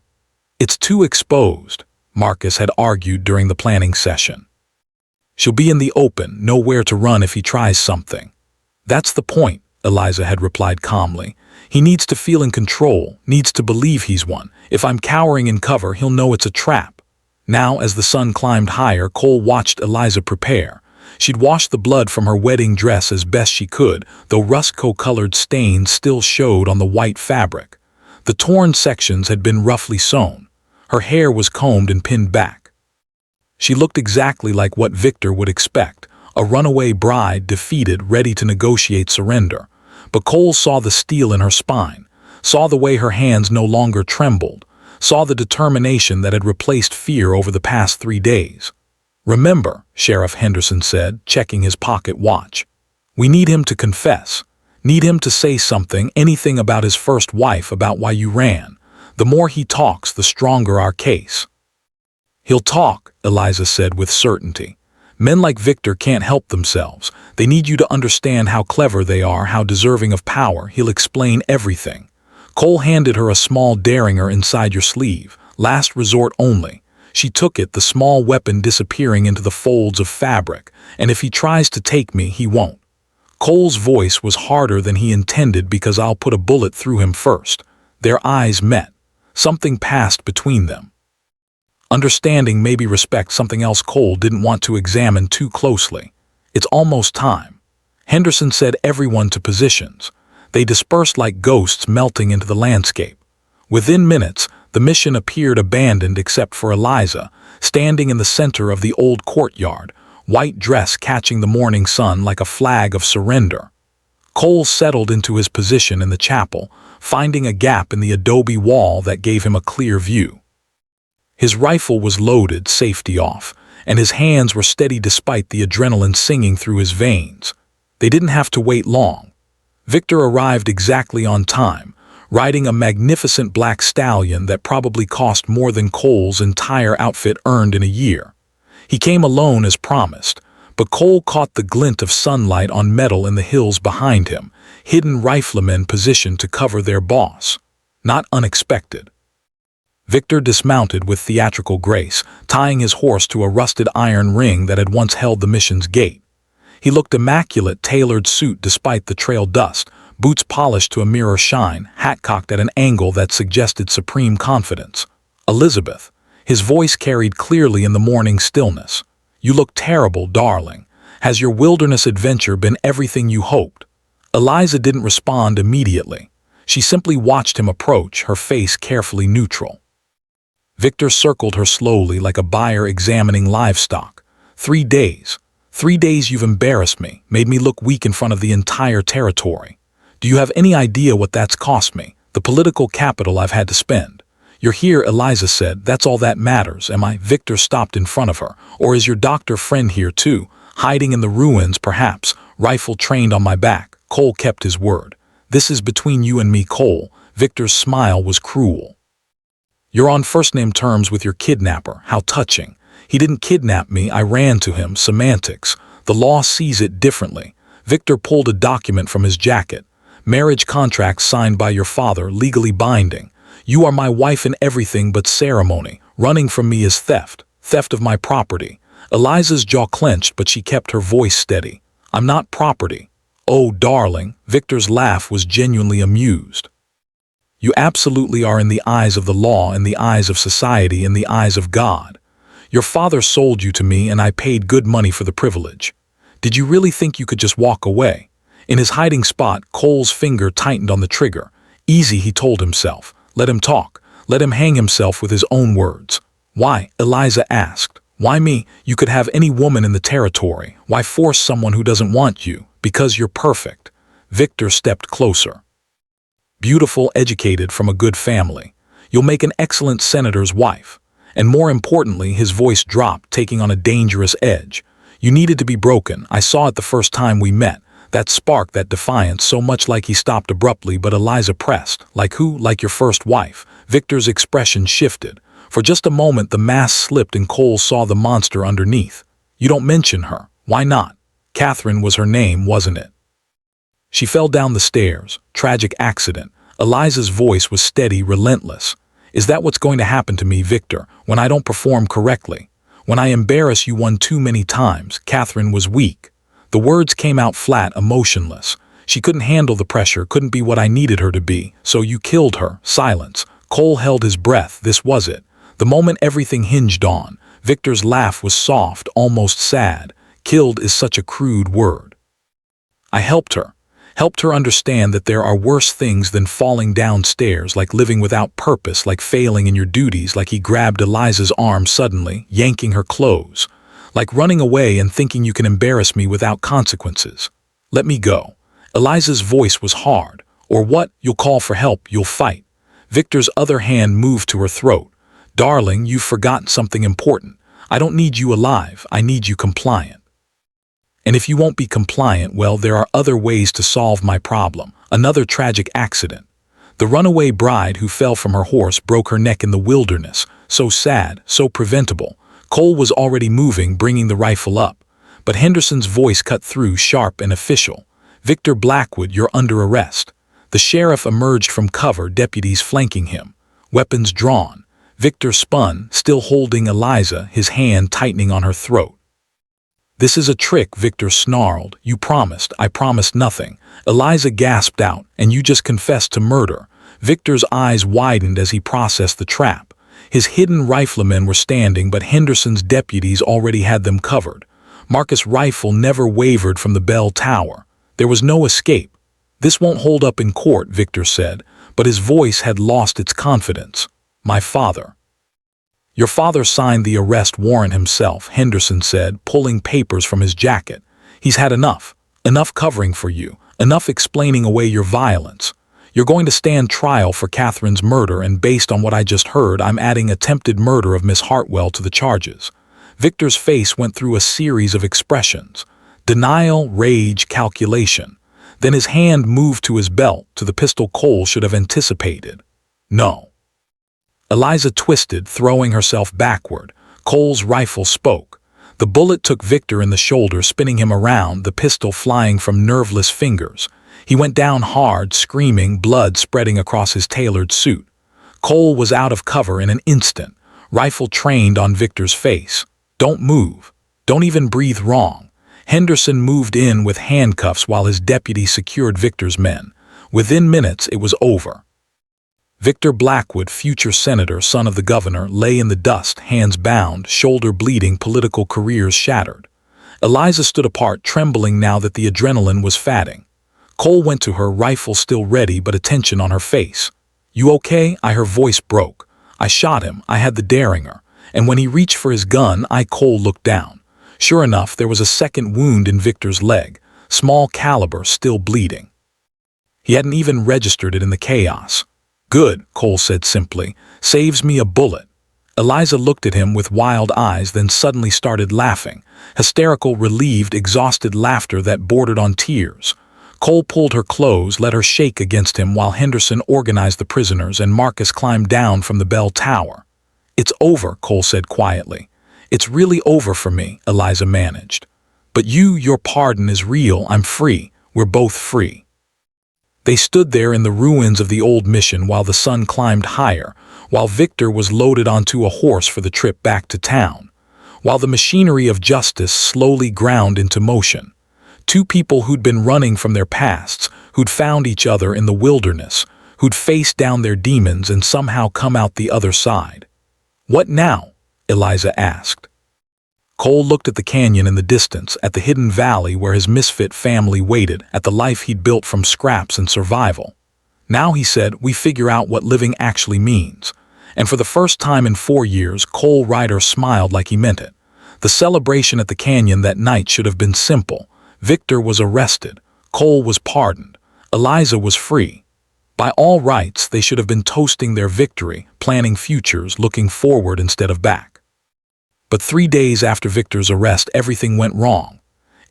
It's too exposed, Marcus had argued during the planning session. She'll be in the open, nowhere to run if he tries something. That's the point, Eliza had replied calmly. He needs to feel in control, needs to believe he's one. If I'm cowering in cover, he'll know it's a trap. Now, as the sun climbed higher, Cole watched Eliza prepare. She'd washed the blood from her wedding dress as best she could, though rust-colored stains still showed on the white fabric. The torn sections had been roughly sewn. Her hair was combed and pinned back. She looked exactly like what Victor would expect, a runaway bride defeated, ready to negotiate surrender. But Cole saw the steel in her spine, saw the way her hands no longer trembled, saw the determination that had replaced fear over the past 3 days. Remember, Sheriff Henderson said, checking his pocket watch. We need him to confess, need him to say something, anything about his first wife, about why you ran. The more he talks, the stronger our case. He'll talk, Eliza said with certainty. Men like Victor can't help themselves. They need you to understand how clever they are, how deserving of power. He'll explain everything. Cole handed her a small derringer inside your sleeve, last resort only. She took it, the small weapon disappearing into the folds of fabric. And if he tries to take me, he won't. Cole's voice was harder than he intended because I'll put a bullet through him first. Their eyes met. Something passed between them. Understanding, maybe respect, something else Cole didn't want to examine too closely. It's almost time. Henderson said everyone to positions. They dispersed like ghosts melting into the landscape. Within minutes, the mission appeared abandoned except for Eliza, standing in the center of the old courtyard, white dress catching the morning sun like a flag of surrender. Cole settled into his position in the chapel, finding a gap in the adobe wall that gave him a clear view. His rifle was loaded, safety off, and his hands were steady despite the adrenaline singing through his veins. They didn't have to wait long. Victor arrived exactly on time, riding a magnificent black stallion that probably cost more than Cole's entire outfit earned in a year. He came alone as promised, but Cole caught the glint of sunlight on metal in the hills behind him, hidden riflemen positioned to cover their boss. Not unexpected. Victor dismounted with theatrical grace, tying his horse to a rusted iron ring that had once held the mission's gate. He looked immaculate, tailored suit despite the trail dust, boots polished to a mirror shine, hat cocked at an angle that suggested supreme confidence. Elizabeth, his voice carried clearly in the morning stillness. You look terrible, darling. Has your wilderness adventure been everything you hoped? Eliza didn't respond immediately. She simply watched him approach, her face carefully neutral. Victor circled her slowly like a buyer examining livestock. 3 days. 3 days you've embarrassed me, made me look weak in front of the entire territory. Do you have any idea what that's cost me? The political capital I've had to spend. You're here, Eliza said. That's all that matters, am I? Victor stopped in front of her. Or is your doctor friend here too? Hiding in the ruins, perhaps, rifle trained on my back. Cole kept his word. This is between you and me, Cole. Victor's smile was cruel. You're on first-name terms with your kidnapper. How touching. He didn't kidnap me, I ran to him. Semantics. The law sees it differently. Victor pulled a document from his jacket. Marriage contract signed by your father, legally binding. You are my wife in everything but ceremony. Running from me is theft. Theft of my property. Eliza's jaw clenched, but she kept her voice steady. I'm not property. Oh, darling. Victor's laugh was genuinely amused. You absolutely are in the eyes of the law, in the eyes of society, in the eyes of God. Your father sold you to me and I paid good money for the privilege. Did you really think you could just walk away? In his hiding spot, Cole's finger tightened on the trigger. Easy, he told himself. Let him talk. Let him hang himself with his own words. Why? Eliza asked. Why me? You could have any woman in the territory. Why force someone who doesn't want you? Because you're perfect. Victor stepped closer. Beautiful, educated, from a good family. You'll make an excellent senator's wife. And more importantly, his voice dropped, taking on a dangerous edge. You needed to be broken. I saw it the first time we met. That spark, that defiance, so much like he stopped abruptly, but Eliza pressed. Like who? Like your first wife. Victor's expression shifted. For just a moment, the mask slipped and Cole saw the monster underneath. You don't mention her. Why not? Catherine was her name, wasn't it? She fell down the stairs. Tragic accident. Eliza's voice was steady, relentless. Is that what's going to happen to me, Victor, when I don't perform correctly? When I embarrass you one too many times? Catherine was weak. The words came out flat, emotionless. She couldn't handle the pressure, couldn't be what I needed her to be. So you killed her. Silence. Cole held his breath. This was it. The moment everything hinged on. Victor's laugh was soft, almost sad. Killed is such a crude word. I helped her understand that there are worse things than falling downstairs, like living without purpose, like failing in your duties, like he grabbed Eliza's arm suddenly, yanking her close, like running away and thinking you can embarrass me without consequences. Let me go. Eliza's voice was hard. Or what? You'll call for help, you'll fight. Victor's other hand moved to her throat. Darling, you've forgotten something important. I don't need you alive, I need you compliant. And if you won't be compliant, well, there are other ways to solve my problem. Another tragic accident. The runaway bride who fell from her horse broke her neck in the wilderness. So sad, so preventable. Cole was already moving, bringing the rifle up. But Henderson's voice cut through, sharp and official. Victor Blackwood, you're under arrest. The sheriff emerged from cover, deputies flanking him. Weapons drawn. Victor spun, still holding Eliza, his hand tightening on her throat. This is a trick, Victor snarled. You promised. I promised nothing. Eliza gasped out. And you just confessed to murder. Victor's eyes widened as he processed the trap. His hidden riflemen were standing, but Henderson's deputies already had them covered. Marcus' rifle never wavered from the bell tower. There was no escape. "This won't hold up in court," Victor said, but his voice had lost its confidence. "My father." "Your father signed the arrest warrant himself," Henderson said, pulling papers from his jacket. "He's had enough. Enough covering for you. Enough explaining away your violence. You're going to stand trial for Catherine's murder, and based on what I just heard, I'm adding attempted murder of Miss Hartwell to the charges." Victor's face went through a series of expressions: denial, rage, calculation. Then his hand moved to his belt, to the pistol Cole should have anticipated. "No." Eliza twisted, throwing herself backward. Cole's rifle spoke. The bullet took Victor in the shoulder, spinning him around, the pistol flying from nerveless fingers. He went down hard, screaming, blood spreading across his tailored suit. Cole was out of cover in an instant, rifle trained on Victor's face. "Don't move. Don't even breathe wrong." Henderson moved in with handcuffs while his deputy secured Victor's men. Within minutes, it was over. Victor Blackwood, future senator, son of the governor, lay in the dust, hands bound, shoulder bleeding, political careers shattered. Eliza stood apart, trembling now that the adrenaline was fatting. Cole went to her, rifle still ready but attention on her face. "You okay?" Her voice broke. "I shot him. I had the Derringer. And when he reached for his gun, Cole looked down. Sure enough, there was a second wound in Victor's leg, small caliber, still bleeding. He hadn't even registered it in the chaos. "Good," Cole said simply. "Saves me a bullet." Eliza looked at him with wild eyes, then suddenly started laughing. Hysterical, relieved, exhausted laughter that bordered on tears. Cole pulled her close, let her shake against him while Henderson organized the prisoners and Marcus climbed down from the bell tower. "It's over," Cole said quietly. "It's really over for me," Eliza managed. "But your pardon is real. I'm free. We're both free." They stood there in the ruins of the old mission while the sun climbed higher, while Victor was loaded onto a horse for the trip back to town, while the machinery of justice slowly ground into motion. Two people who'd been running from their pasts, who'd found each other in the wilderness, who'd faced down their demons and somehow come out the other side. "What now?" Eliza asked. Cole looked at the canyon in the distance, at the hidden valley where his misfit family waited, at the life he'd built from scraps and survival. "Now," he said, "we figure out what living actually means." And for the first time in 4 years, Cole Ryder smiled like he meant it. The celebration at the canyon that night should have been simple. Victor was arrested. Cole was pardoned. Eliza was free. By all rights, they should have been toasting their victory, planning futures, looking forward instead of back. But 3 days after Victor's arrest, everything went wrong.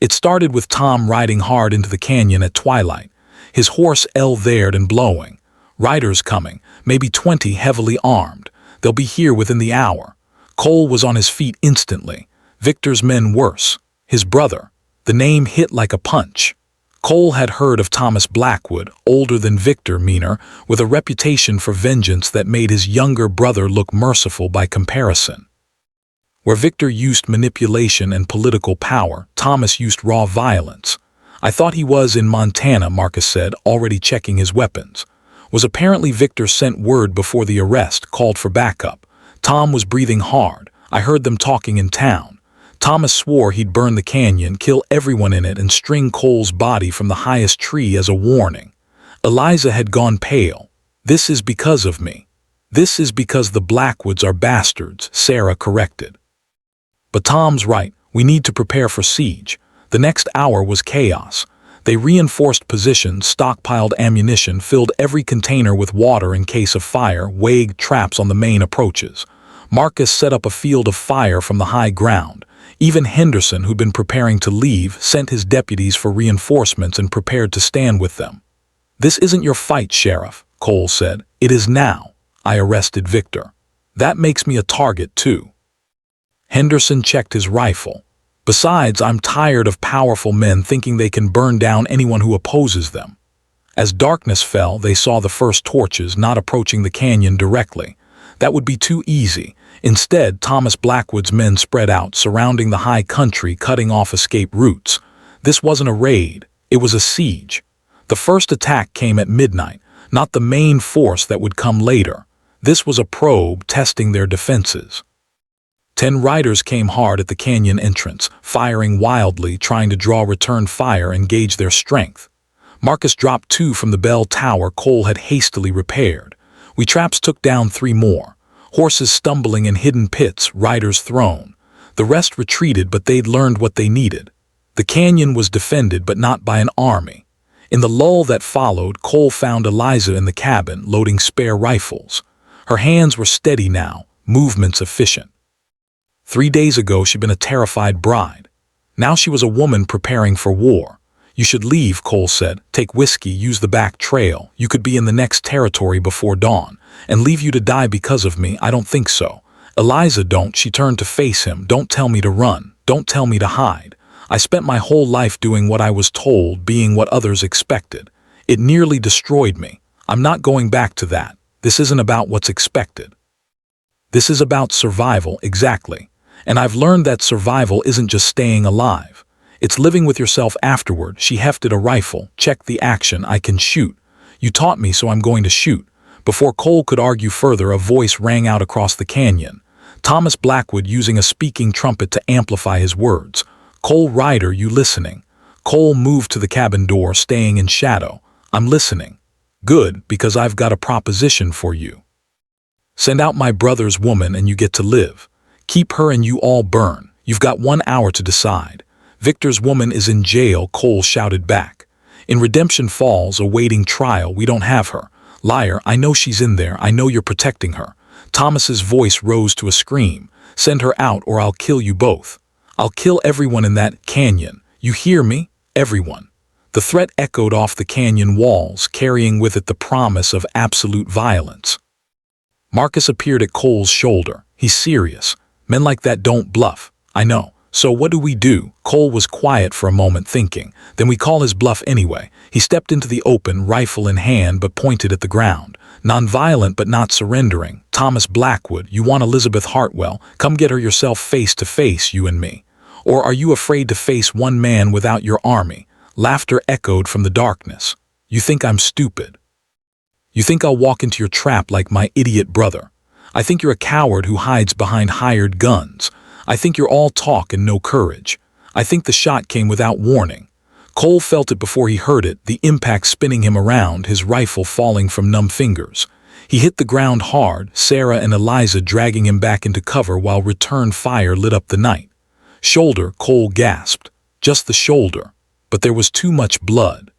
It started with Tom riding hard into the canyon at twilight, his horse there and blowing. "Riders coming, maybe 20 heavily armed. They'll be here within the hour." Cole was on his feet instantly. Victor's men worse. His brother. The name hit like a punch. Cole had heard of Thomas Blackwood, older than Victor, meaner, with a reputation for vengeance that made his younger brother look merciful by comparison. Where Victor used manipulation and political power, Thomas used raw violence. "I thought he was in Montana," Marcus said, already checking his weapons. Was apparently Victor sent word before the arrest, called for backup. Tom was breathing hard. "I heard them talking in town." Thomas swore he'd burn the canyon, kill everyone in it, and string Cole's body from the highest tree as a warning. Eliza had gone pale. "This is because of me. This is because the Blackwoods are bastards," Sarah corrected. But Tom's right. We need to prepare for siege. The next hour was chaos. They reinforced positions, stockpiled ammunition, filled every container with water in case of fire, wagged traps on the main approaches. Marcus set up a field of fire from the high ground. Even Henderson, who'd been preparing to leave, sent his deputies for reinforcements and prepared to stand with them. "This isn't your fight, Sheriff," Cole said. "It is now. I arrested Victor. That makes me a target, too." Henderson checked his rifle. "Besides, I'm tired of powerful men thinking they can burn down anyone who opposes them." As darkness fell, they saw the first torches, not approaching the canyon directly. That would be too easy. Instead, Thomas Blackwood's men spread out, surrounding the high country, cutting off escape routes. This wasn't a raid. It was a siege. The first attack came at midnight. not the main force that would come later. This was a probe testing their defenses. 10 riders came hard at the canyon entrance, firing wildly, trying to draw return fire and gauge their strength. Marcus dropped 2 from the bell tower Cole had hastily repaired. We traps took down 3 more. Horses stumbling in hidden pits, riders thrown. The rest retreated, but they'd learned what they needed. The canyon was defended, but not by an army. In the lull that followed, Cole found Eliza in the cabin, loading spare rifles. Her hands were steady now, movements efficient. 3 days ago she'd been a terrified bride. Now she was a woman preparing for war. You should leave, Cole said. Take whiskey, use the back trail. You could be in the next territory before dawn. And leave you to die because of me? I don't think so. Eliza, don't. She turned to face him. Don't tell me to run. Don't tell me to hide. I spent my whole life doing what I was told, being what others expected. It nearly destroyed me. I'm not going back to that. This isn't about what's expected. This is about survival, exactly. And I've learned that survival isn't just staying alive. It's living with yourself afterward. She hefted a rifle. Check the action. I can shoot. You taught me, so I'm going to shoot. Before Cole could argue further, a voice rang out across the canyon. Thomas Blackwood using a speaking trumpet to amplify his words. Cole, Ryder, you listening? Cole moved to the cabin door, staying in shadow. I'm listening. Good, because I've got a proposition for you. Send out my brother's woman and you get to live. Keep her and you all burn. You've got 1 hour to decide. Victor's woman is in jail, Cole shouted back. In Redemption Falls, awaiting trial. We don't have her. Liar, I know she's in there. I know you're protecting her. Thomas's voice rose to a scream. Send her out or I'll kill you both. I'll kill everyone in that canyon. You hear me? Everyone. The threat echoed off the canyon walls, carrying with it the promise of absolute violence. Marcus appeared at Cole's shoulder. He's serious. Men like that don't bluff. I know. So what do we do? Cole was quiet for a moment, thinking. Then we call his bluff anyway. He stepped into the open, rifle in hand, but pointed at the ground. Nonviolent but not surrendering. Thomas Blackwood, you want Elizabeth Hartwell? Come get her yourself face to face, you and me. Or are you afraid to face one man without your army? Laughter echoed from the darkness. You think I'm stupid. You think I'll walk into your trap like my idiot brother. I think you're a coward who hides behind hired guns. I think you're all talk and no courage. I think the shot came without warning. Cole felt it before he heard it, the impact spinning him around, his rifle falling from numb fingers. He hit the ground hard, Sarah and Eliza dragging him back into cover while return fire lit up the night. Shoulder, Cole gasped. Just the shoulder. But there was too much blood.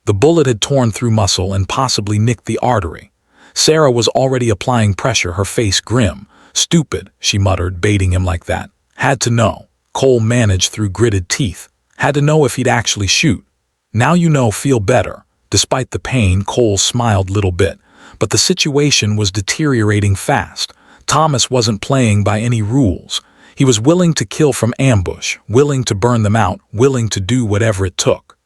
The bullet had torn through muscle and possibly nicked the artery. Sarah was already applying pressure, her face grim. Stupid, she muttered, baiting him like that. Had to know. Cole managed through gritted teeth. Had to know if he'd actually shoot. Now you know, feel better. Despite the pain, Cole smiled little bit. But the situation was deteriorating fast. Thomas wasn't playing by any rules. He was willing to kill from ambush, willing to burn them out, willing to do whatever it took.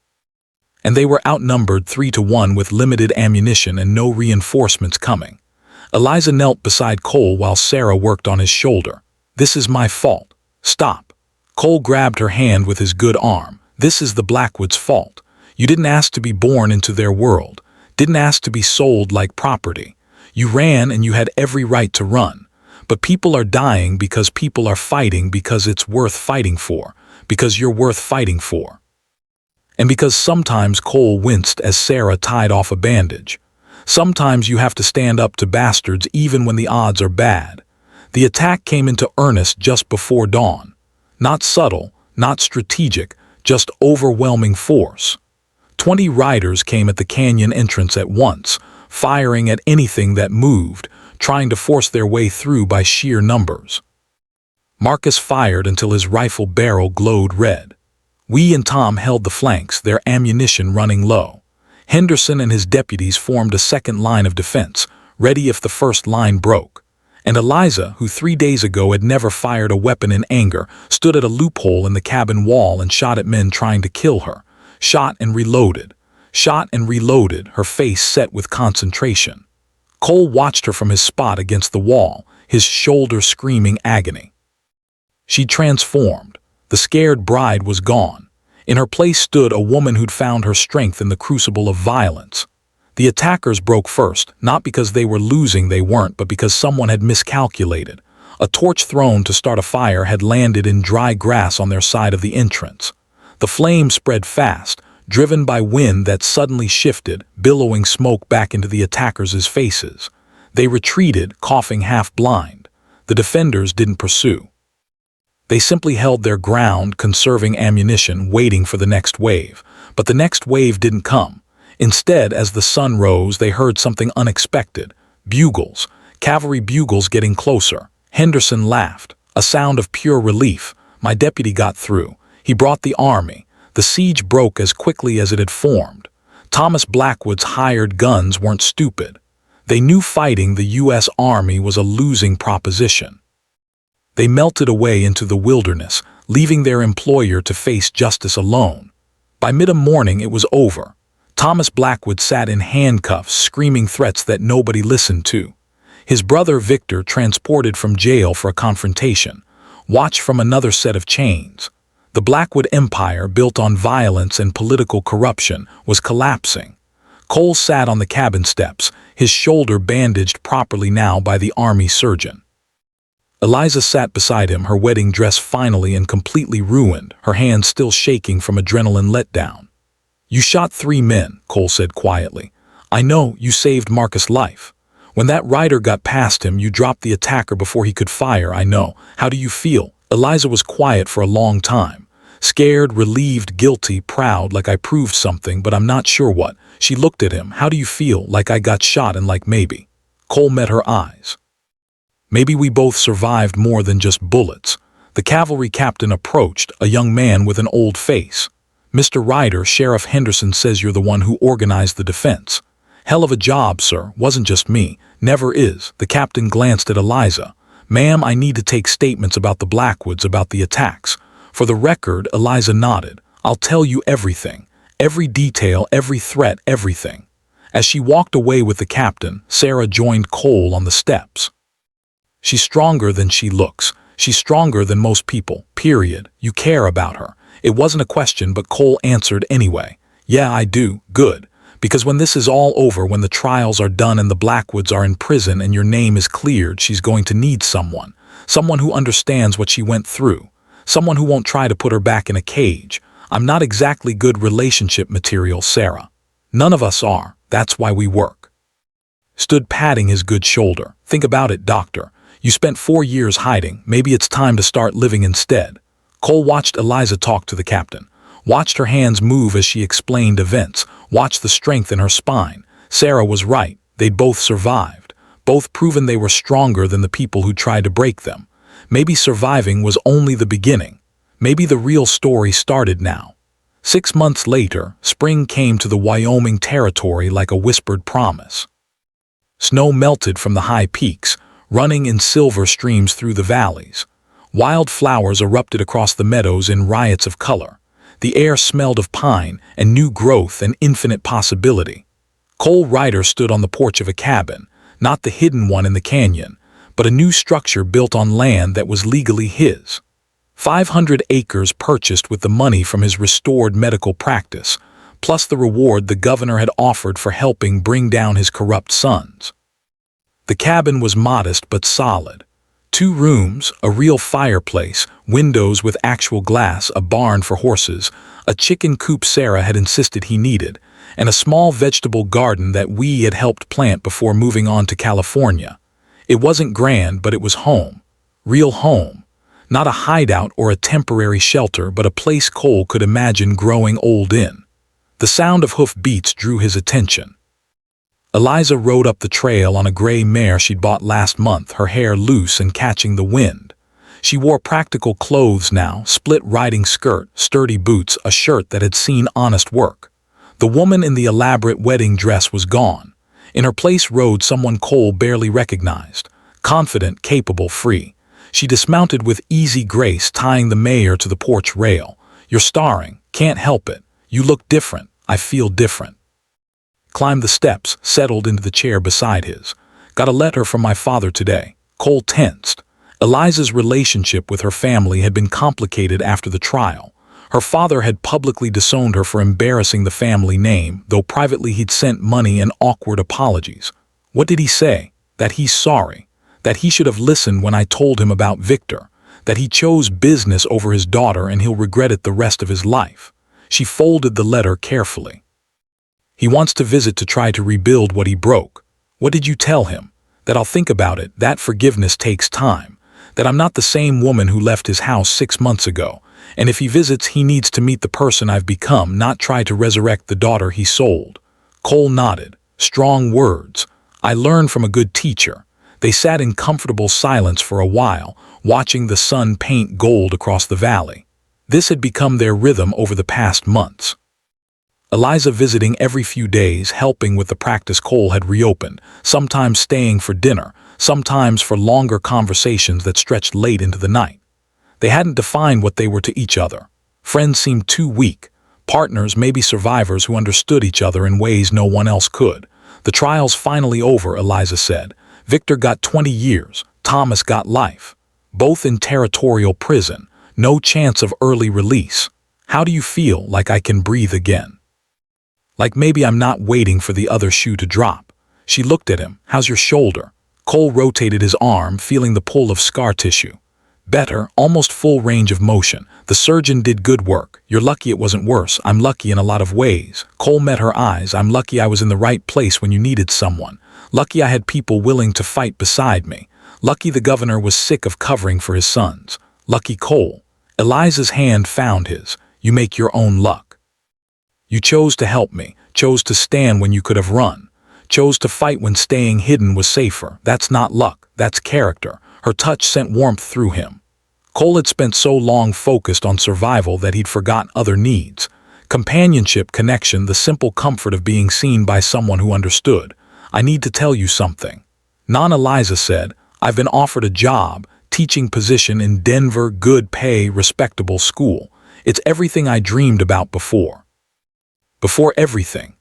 And they were outnumbered 3-1 with limited ammunition and no reinforcements coming. Eliza knelt beside Cole while Sarah worked on his shoulder. This is my fault. Stop. Cole grabbed her hand with his good arm. This is the Blackwoods' fault. You didn't ask to be born into their world. Didn't ask to be sold like property. You ran and you had every right to run. But people are dying because people are fighting because it's worth fighting for. Because you're worth fighting for. And because sometimes Cole winced as Sarah tied off a bandage. Sometimes you have to stand up to bastards even when the odds are bad. The attack came into earnest just before dawn. Not subtle, not strategic, just overwhelming force. 20 riders came at the canyon entrance at once, firing at anything that moved, trying to force their way through by sheer numbers. Marcus fired until his rifle barrel glowed red. We and Tom held the flanks, their ammunition running low. Henderson and his deputies formed a second line of defense, ready if the first line broke. And Eliza, who 3 days ago had never fired a weapon in anger, stood at a loophole in the cabin wall and shot at men trying to kill her. Shot and reloaded. Shot and reloaded, her face set with concentration. Cole watched her from his spot against the wall, his shoulder screaming agony. She transformed. The scared bride was gone. In her place stood a woman who'd found her strength in the crucible of violence. The attackers broke first, not because they were losing, they weren't, but because someone had miscalculated. A torch thrown to start a fire had landed in dry grass on their side of the entrance. The flame spread fast, driven by wind that suddenly shifted, billowing smoke back into the attackers' faces. They retreated, coughing half-blind. The defenders didn't pursue. They simply held their ground, conserving ammunition, waiting for the next wave. But the next wave didn't come. Instead, as the sun rose, they heard something unexpected. Bugles. Cavalry bugles getting closer. Henderson laughed. A sound of pure relief. My deputy got through. He brought the army. The siege broke as quickly as it had formed. Thomas Blackwood's hired guns weren't stupid. They knew fighting the U.S. Army was a losing proposition. They melted away into the wilderness, leaving their employer to face justice alone. By mid-morning it was over. Thomas Blackwood sat in handcuffs, screaming threats that nobody listened to. His brother Victor, transported from jail for a confrontation, watched from another set of chains. The Blackwood empire, built on violence and political corruption, was collapsing. Cole sat on the cabin steps, his shoulder bandaged properly now by the army surgeon. Eliza sat beside him, her wedding dress finally and completely ruined, her hands still shaking from adrenaline letdown. "You shot 3 men," Cole said quietly. "I know, you saved Marcus' life. When that Ryder got past him, you dropped the attacker before he could fire, I know. How do you feel?" Eliza was quiet for a long time. Scared, relieved, guilty, proud, like I proved something, but I'm not sure what. She looked at him. "How do you feel?" "Like I got shot and like maybe." Cole met her eyes. "Maybe we both survived more than just bullets." The cavalry captain approached, a young man with an old face. "Mr. Ryder, Sheriff Henderson says you're the one who organized the defense." "Hell of a job, sir. Wasn't just me. Never is." The captain glanced at Eliza. "Ma'am, I need to take statements about the Blackwoods, about the attacks." For the record, Eliza nodded. "I'll tell you everything. Every detail, every threat, everything." As she walked away with the captain, Sarah joined Cole on the steps. "She's stronger than she looks. She's stronger than most people, period. You care about her." It wasn't a question, but Cole answered anyway. "Yeah, I do. Good. Because when this is all over, when the trials are done and the Blackwoods are in prison and your name is cleared, she's going to need someone. Someone who understands what she went through. Someone who won't try to put her back in a cage. I'm not exactly good relationship material, Sarah. None of us are. That's why we work." Stood patting his good shoulder. "Think about it, doctor. You spent 4 years hiding. Maybe it's time to start living instead." Cole watched Eliza talk to the captain. Watched her hands move as she explained events. Watched the strength in her spine. Sarah was right. They'd both survived. Both proven they were stronger than the people who tried to break them. Maybe surviving was only the beginning. Maybe the real story started now. 6 months later, spring came to the Wyoming territory like a whispered promise. Snow melted from the high peaks, running in silver streams through the valleys. Wild flowers erupted across the meadows in riots of color. The air smelled of pine and new growth and infinite possibility. Cole Ryder stood on the porch of a cabin, not the hidden one in the canyon, but a new structure built on land that was legally his. 500 acres purchased with the money from his restored medical practice, plus the reward the governor had offered for helping bring down his corrupt sons. The cabin was modest but solid. 2 rooms, a real fireplace, windows with actual glass, a barn for horses, a chicken coop Sarah had insisted he needed, and a small vegetable garden that we had helped plant before moving on to California. It wasn't grand, but it was home. Real home. Not a hideout or a temporary shelter, but a place Cole could imagine growing old in. The sound of hoof beats drew his attention. Eliza rode up the trail on a gray mare she'd bought last month, her hair loose and catching the wind. She wore practical clothes now, split riding skirt, sturdy boots, a shirt that had seen honest work. The woman in the elaborate wedding dress was gone. In her place rode someone Cole barely recognized. Confident, capable, free. She dismounted with easy grace, tying the mare to the porch rail. "You're starring. Can't help it. You look different. I feel different." Climbed the steps, settled into the chair beside his. "Got a letter from my father today." Cole tensed. Eliza's relationship with her family had been complicated after the trial. Her father had publicly disowned her for embarrassing the family name, though privately he'd sent money and awkward apologies. What did he say? That he's sorry. That he should have listened when I told him about Victor. That he chose business over his daughter and he'll regret it the rest of his life. She folded the letter carefully. He wants to visit to try to rebuild what he broke. What did you tell him? That I'll think about it, that forgiveness takes time. That I'm not the same woman who left his house 6 months ago. And if he visits, he needs to meet the person I've become, not try to resurrect the daughter he sold. Cole nodded. Strong words. I learned from a good teacher. They sat in comfortable silence for a while, watching the sun paint gold across the valley. This had become their rhythm over the past months. Eliza visiting every few days, helping with the practice Cole had reopened, sometimes staying for dinner, sometimes for longer conversations that stretched late into the night. They hadn't defined what they were to each other. Friends seemed too weak. Partners, maybe survivors who understood each other in ways no one else could. The trial's finally over, Eliza said. Victor got 20 years. Thomas got life. Both in territorial prison. No chance of early release. How do you feel? Like I can breathe again? Like maybe I'm not waiting for the other shoe to drop. She looked at him. How's your shoulder? Cole rotated his arm, feeling the pull of scar tissue. Better, almost full range of motion. The surgeon did good work. You're lucky it wasn't worse. I'm lucky in a lot of ways. Cole met her eyes. I'm lucky I was in the right place when you needed someone. Lucky I had people willing to fight beside me. Lucky the governor was sick of covering for his sons. Lucky Cole. Eliza's hand found his. You make your own luck. You chose to help me, chose to stand when you could have run, chose to fight when staying hidden was safer. That's not luck, that's character. Her touch sent warmth through him. Cole had spent so long focused on survival that he'd forgotten other needs. Companionship, connection, the simple comfort of being seen by someone who understood. I need to tell you something. Eliza said, I've been offered a job, teaching position in Denver, good pay, respectable school. It's everything I dreamed about before. Before everything.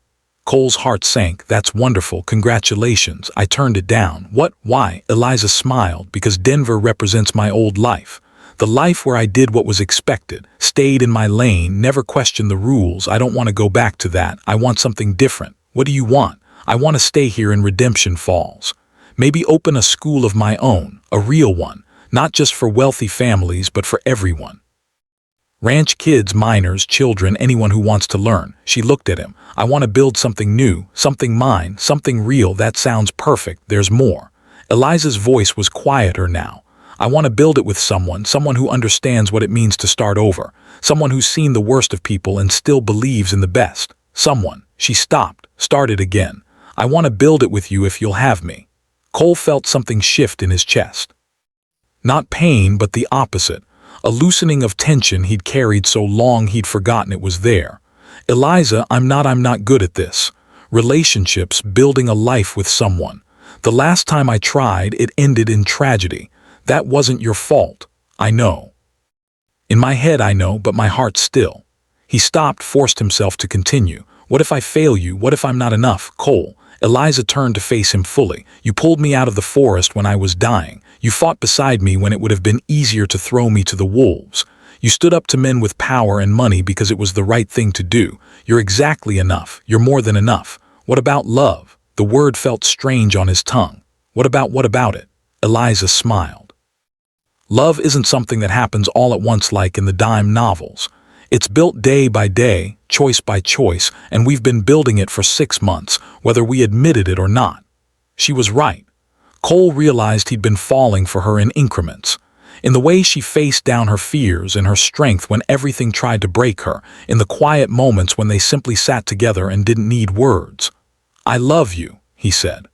Cole's heart sank. That's wonderful. Congratulations. I turned it down. What? Why? Eliza smiled. Because Denver represents my old life. The life where I did what was expected, stayed in my lane, never questioned the rules. I don't want to go back to that. I want something different. What do you want? I want to stay here in Redemption Falls. Maybe open a school of my own, a real one, not just for wealthy families, but for everyone. Ranch kids, minors, children, anyone who wants to learn. She looked at him. I want to build something new, something mine, something real. That sounds perfect. There's more. Eliza's voice was quieter now. I want to build it with someone who understands what it means to start over, someone who's seen the worst of people and still believes in the best. Someone. She stopped, started again. I want to build it with you if you'll have me. Cole felt something shift in his chest. Not pain, but the opposite. A loosening of tension he'd carried so long he'd forgotten it was there. Eliza, I'm not good at this. Relationships, building a life with someone. The last time I tried, it ended in tragedy. That wasn't your fault. I know. In my head I know, but my heart still. He stopped, forced himself to continue. What if I fail you? What if I'm not enough? Cole. Eliza turned to face him fully. You pulled me out of the forest when I was dying. You fought beside me when it would have been easier to throw me to the wolves. You stood up to men with power and money because it was the right thing to do. You're exactly enough. You're more than enough. What about love? The word felt strange on his tongue. What about it? Eliza smiled. Love isn't something that happens all at once like in the dime novels. It's built day by day, choice by choice, and we've been building it for 6 months, whether we admitted it or not. She was right. Cole realized he'd been falling for her in increments. In the way she faced down her fears and her strength when everything tried to break her, in the quiet moments when they simply sat together and didn't need words. I love you, he said.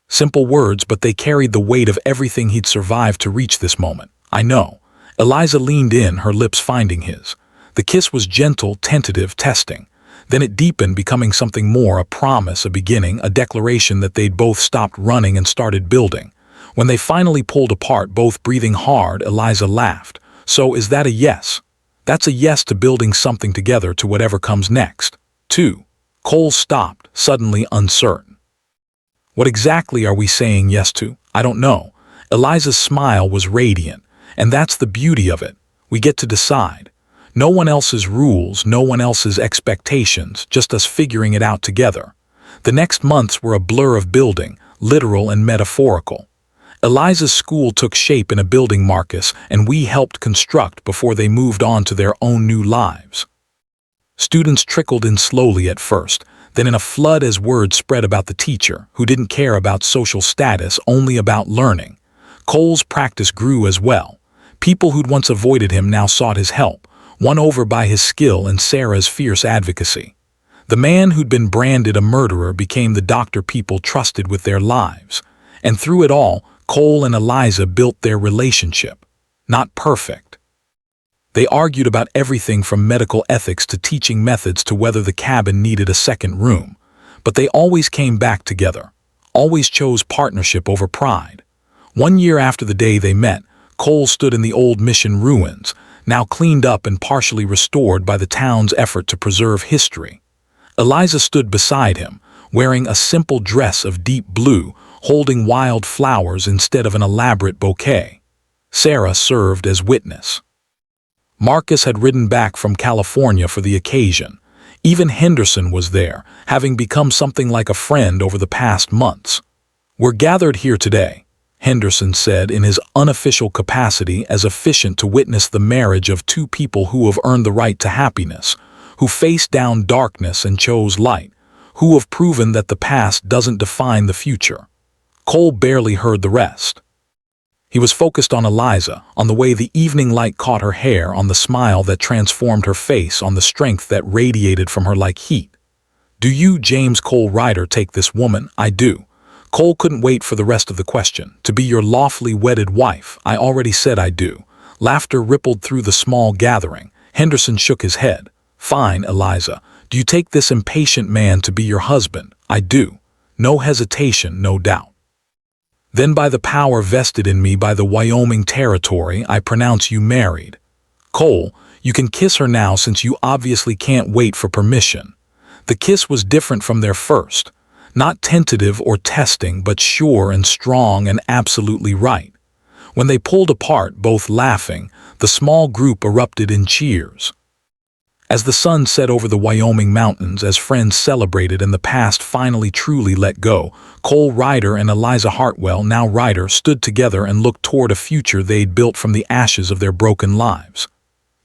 Simple words, but they carried the weight of everything he'd survived to reach this moment. I know. Eliza leaned in, her lips finding his. The kiss was gentle, tentative, testing. Then it deepened, becoming something more, a promise, a beginning, a declaration that they'd both stopped running and started building. When they finally pulled apart, both breathing hard, Eliza laughed. So is that a yes? That's a yes to building something together, to whatever comes next. 2. Cole stopped, suddenly uncertain. What exactly are we saying yes to? I don't know. Eliza's smile was radiant, and that's the beauty of it. We get to decide. No one else's rules, no one else's expectations, just us figuring it out together. The next months were a blur of building, literal and metaphorical. Eliza's school took shape in a building, Marcus, and we helped construct before they moved on to their own new lives. Students trickled in slowly at first, then in a flood as word spread about the teacher, who didn't care about social status, only about learning. Cole's practice grew as well. People who'd once avoided him now sought his help, won over by his skill and Sarah's fierce advocacy. The man who'd been branded a murderer became the doctor people trusted with their lives. And through it all, Cole and Eliza built their relationship. Not perfect. They argued about everything from medical ethics to teaching methods to whether the cabin needed a second room. But they always came back together, always chose partnership over pride. 1 year after the day they met, Cole stood in the old mission ruins, now cleaned up and partially restored by the town's effort to preserve history. Eliza stood beside him, wearing a simple dress of deep blue, holding wild flowers instead of an elaborate bouquet. Sarah served as witness. Marcus had ridden back from California for the occasion. Even Henderson was there, having become something like a friend over the past months. "We're gathered here today," Henderson said in his unofficial capacity as officiant, to witness the marriage of two people who have earned the right to happiness, who faced down darkness and chose light, who have proven that the past doesn't define the future. Cole barely heard the rest. He was focused on Eliza, on the way the evening light caught her hair, on the smile that transformed her face, on the strength that radiated from her like heat. "Do you, James Cole Ryder, take this woman?" "I do." Cole couldn't wait for the rest of the question. "To be your lawfully wedded wife?" "I already said I do." Laughter rippled through the small gathering. Henderson shook his head. "Fine, Eliza. Do you take this impatient man to be your husband?" "I do." No hesitation, no doubt. "Then by the power vested in me by the Wyoming territory, I pronounce you married." "Cole, you can kiss her now since you obviously can't wait for permission." The kiss was different from their first. Not tentative or testing, but sure and strong and absolutely right. When they pulled apart, both laughing, the small group erupted in cheers. As the sun set over the Wyoming mountains, as friends celebrated and the past finally truly let go, Cole Ryder and Eliza Hartwell, now Ryder, stood together and looked toward a future they'd built from the ashes of their broken lives.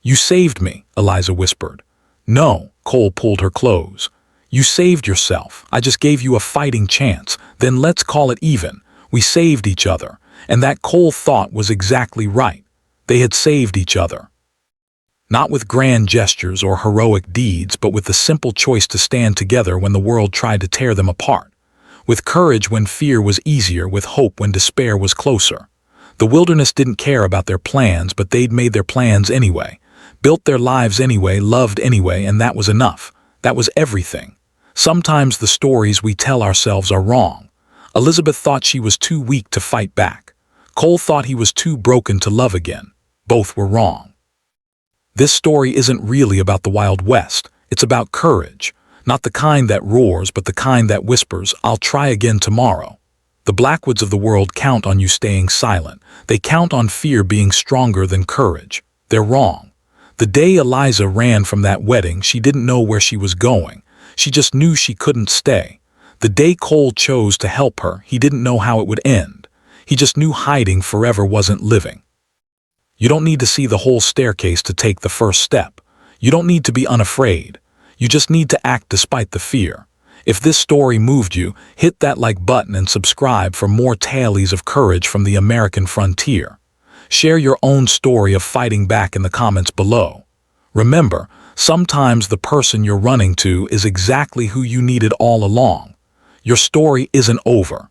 "You saved me," Eliza whispered. "No," Cole pulled her close. "You saved yourself. I just gave you a fighting chance. Then let's call it even. We saved each other." And that, Cole thought, was exactly right. They had saved each other. Not with grand gestures or heroic deeds, but with the simple choice to stand together when the world tried to tear them apart. With courage when fear was easier, with hope when despair was closer. The wilderness didn't care about their plans, but they'd made their plans anyway. Built their lives anyway, loved anyway, and that was enough. That was everything. Sometimes the stories we tell ourselves are wrong. Elizabeth thought she was too weak to fight back. Cole thought he was too broken to love again. Both were wrong. This story isn't really about the Wild West. It's about courage. Not the kind that roars, but the kind that whispers, "I'll try again tomorrow." The Blackwoods of the world count on you staying silent. They count on fear being stronger than courage. They're wrong. The day Eliza ran from that wedding, she didn't know where she was going. She just knew she couldn't stay. The day Cole chose to help her, he didn't know how it would end. He just knew hiding forever wasn't living. You don't need to see the whole staircase to take the first step. You don't need to be unafraid. You just need to act despite the fear. If this story moved you, hit that like button and subscribe for more tales of courage from the American frontier. Share your own story of fighting back in the comments below. Remember, sometimes the person you're running to is exactly who you needed all along. Your story isn't over.